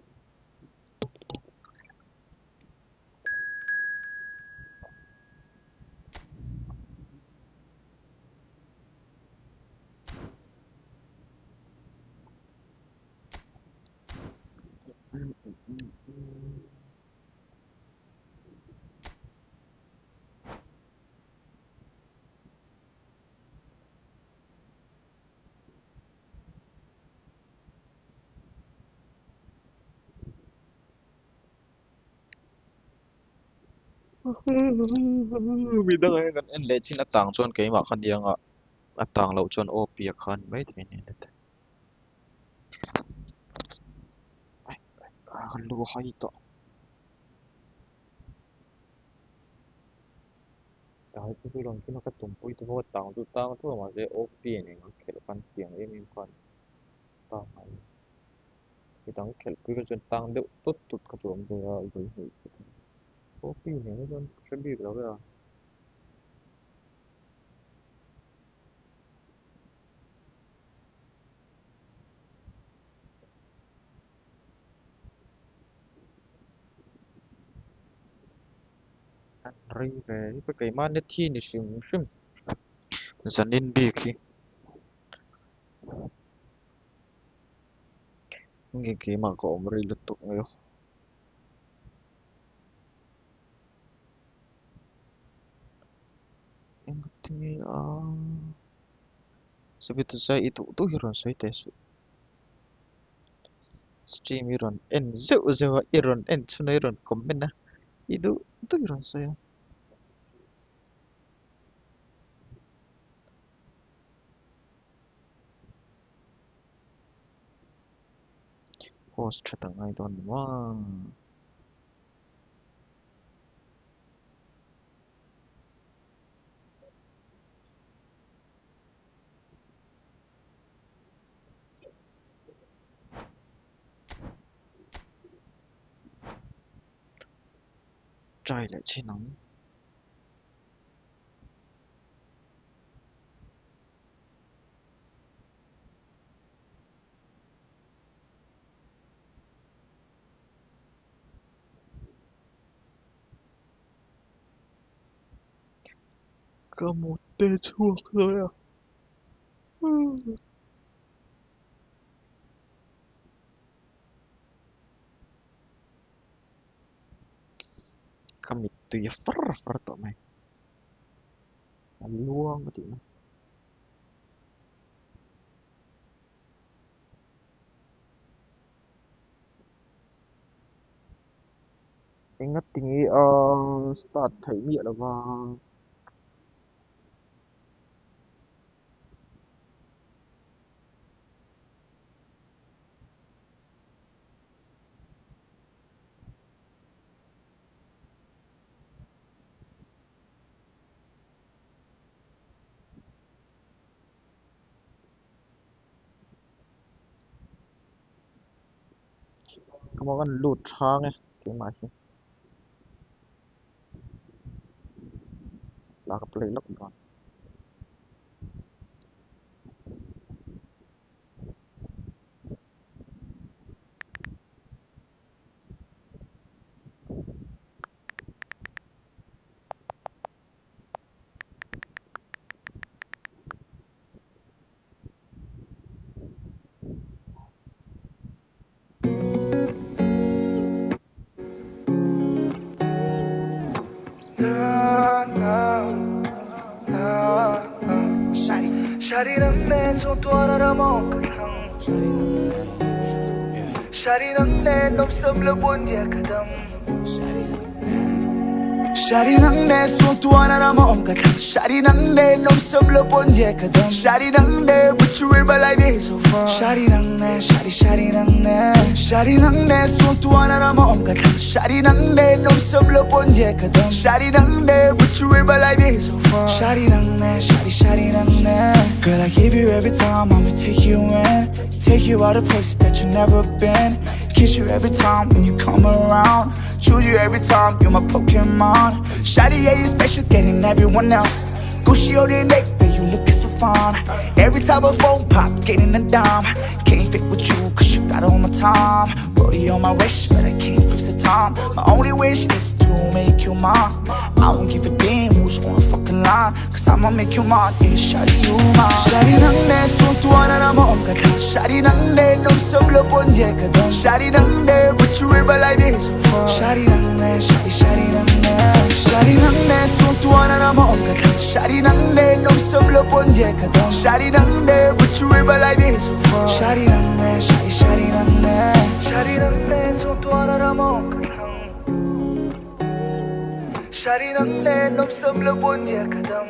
mình đang ăn lệ chín là tàng chọn cái mà khăn điang à tàng lâu chọn ô pi khăn mấy thế này đấy khăn lúa hay to tại cái lần khi nó cái tụm bụi thì nó tàng thôi mà cái ô pi này nó kẹt khăn tiếng em khăn tàng này cái tàng kẹt cái chọn tàng đựng tốt tốt cái chỗ rồi rồi ô pi này nó chọn chuẩn bị rồi à rồi về cái mà net thi này xung xung dần đến đi khi cái mà có một lượt tụng người em thì sebetulnya saya itu tuh iron saya tes stream iron en zeu zeu iron en tuna iron komen na itu iron saya host chatang I don't want trai lại chi nóng Cả một tên chuột rồi à. Kami tu ya far tau mày. Luang cái tiếng. Ingat tinggi start thấy miệng là vào. Kamu kan loot hang ya, kayak macam. Lah play lock kan. Shawty nắng nè số tua nó đã mong cả thằng Shawty nắng nè nông sâm lỡ buồn nhẹ cả đâm Shawty nắng nè số tua nó đã mong cả thằng Shawty nắng nè nông sâm lỡ buồn nhẹ cả đâm Shawty nắng nè with you every like this so far Shawty nắng nè Shawty nắng nè Shawty nắng nè số tua nó đã mong cả thằng Shawty nắng nè nông sâm lỡ buồn nhẹ cả đâm Shawty nắng nè with you every like this so far Shawty nắng nè Shawty nắng nè Girl, I give you every time, I'ma take you in Take you out of places that you never been Kiss you every time when you come around Choose you every time, you're my Pokemon Shawty, yeah, you special, getting everyone else Gucci on your neck, babe, you looking so fine Every time a phone pop, getting a dime Can't fit with you, cause you got all my time Brody on my wish, but I can't fix the time My only wish is to make you mine I won't give a damn who's on the fucking line Cause I'ma make you mine, yeah, Shawty, you mine Shawty nắng nè, số tua nó đã mong cả thằng Shawty nắng nè, nông sâm lỡ buồn nhẹ cả đâm Shawty nắng nè, with you every like this so far Shawty nắng nè, Shawty nắng nè Shawty nắng nè, số tua nó đã mong cả thằng Shawty nắng nè, nông sâm lỡ buồn nhẹ cả đâm Shawty nắng nè, with you every like this so far Shawty nắng nè, Shawty nắng nè Shawty nắng nè, số tua nó đã mong cả thằng Shawty nắng nè, nông sâm lỡ buồn nhẹ cả đâm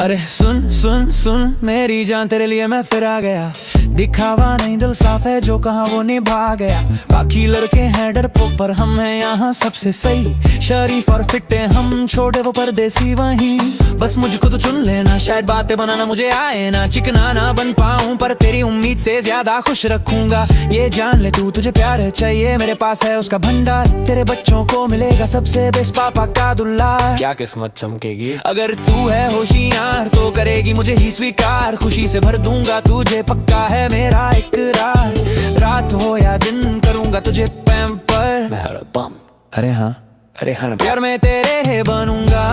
अरे सुन सुन सुन मेरी जान तेरे लिए मैं फिर आ गया दिखावा नहीं दिल साफ है जो कहा वो निभा गया बाकी लड़के हैं डरपोक पर हम हैं यहाँ सबसे सही शरीफ और फिट हैं हम छोटे वो परदेसी वहीं बस मुझको तो चुन लेना शायद बातें बनाना मुझे आए ना चिकना ना बन पाऊं पर तेरी उम्मीद से ज्यादा खुश रखूंगा ये जान ले तू तुझे प्यार चाहिए मेरे पास है उसका भंडार तेरे बच्चों को मिलेगा सबसे बेस्ट पापा का दुल्ला क्या किस्मत चमकेगी अगर तू है होशियार तो करेगी मुझे ही स्वीकार खुशी से भर दूंगा तुझे पक्का है मेरा इकरार रात हो या दिन करूंगा तुझे पैम्पर अरे हाँ प्यार में तेरे बनूंगा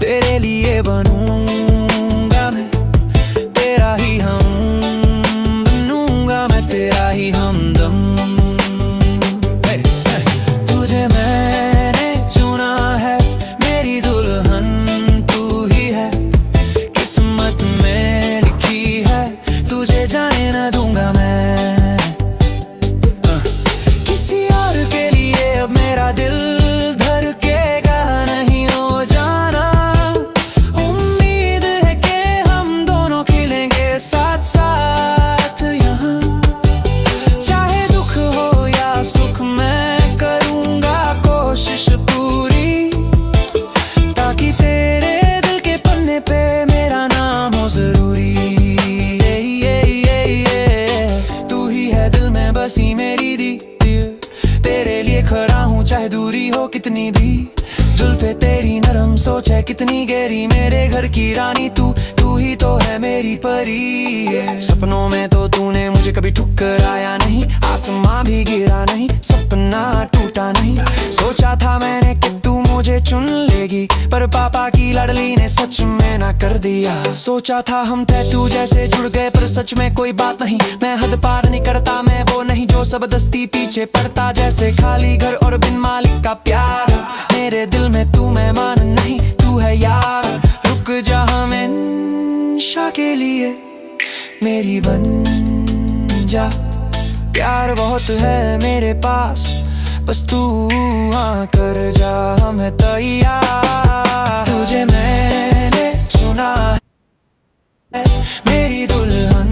तेरे लिए बनूंगा मैं तेरा ही हम बनूंगा मैं तेरा ही हमदम तुझे मैंने चुना है सी मेरी दी तेरे लिए खड़ा हूँ चाहे दूरी हो कितनी भी जुल्फे तेरी नरम सोच है कितनी गहरी मेरे घर की रानी तू ही तो है मेरी परी सपनों में तो तूने मुझे कभी ठुकराया नहीं आसमां भी गिरा नहीं सपना टूटा नहीं सोचा था मैंने कि तू मुझे चुन लेगी पर पापा की लाडली ने सच में ना कर दिया सोचा था हम टैटू जैसे जुड़ गए पर सच में कोई बात नहीं मैं हद पार नहीं करता मैं वो नहीं जो जबरदस्ती पीछे पड़ता जैसे खाली घर और बिन मालिक का प्यार मेरे दिल में तू मेहमान नहीं तू है यार रुक जा हमेशा के लिए मेरी बन जा प्यार बहुत है मेरे पास बस तू हाँ कर जा हमें तैयार तुझे मैंने चुना है मेरी दुल्हन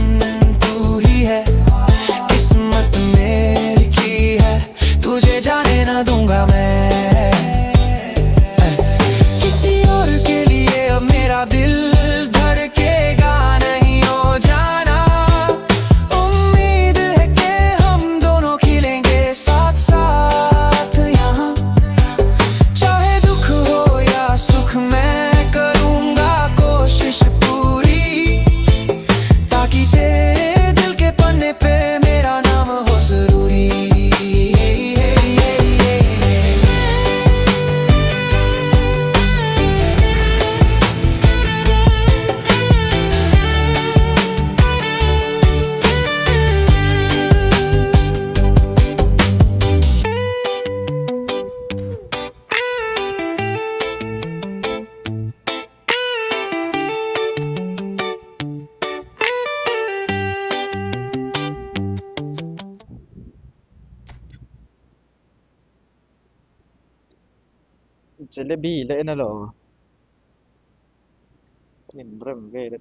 तू ही है किस्मत में लिखी है तुझे जाने ना दूंगा मैं किसी और के लिए अब मेरा दिल धड़केगा नहीं हो जाना उम्मीद है कि हम दोनों खिलेंगे साथ साथ यहाँ चाहे दुख हो या सुख मैं करूँगा कोशिश पूरी ताकि तेरे दिल के पन्ने पे मेरा नाम हो जरूरी Jalebi lại nó lò nhìn rầm ghê đấy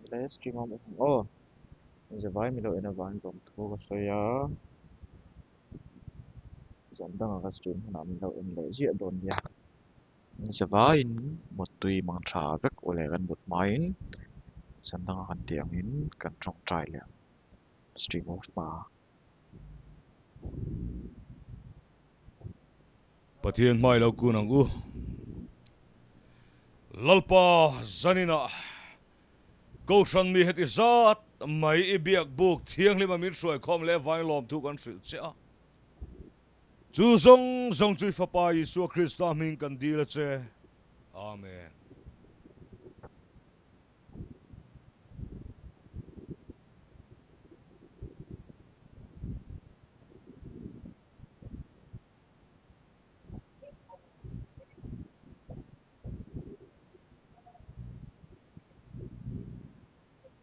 lấy stream không ô giờ vãi mình lội nó vãi còn thua có sao ya dẫn đang ở stream nào mình lội mình lấy diện đồn ya giờ vãi một tùy mang trà vết ô lệ gần một máy dẫn đang ở tiếng in cần trong trai liền stream off mà Pathian mai lo kunang u lalpa zanina câu san mi het izat mai ibiak buk thiang lima min soi khom le vai lom tu kan sil cha chu zong zong chui fa pa Yesu Christa min kan dil che amen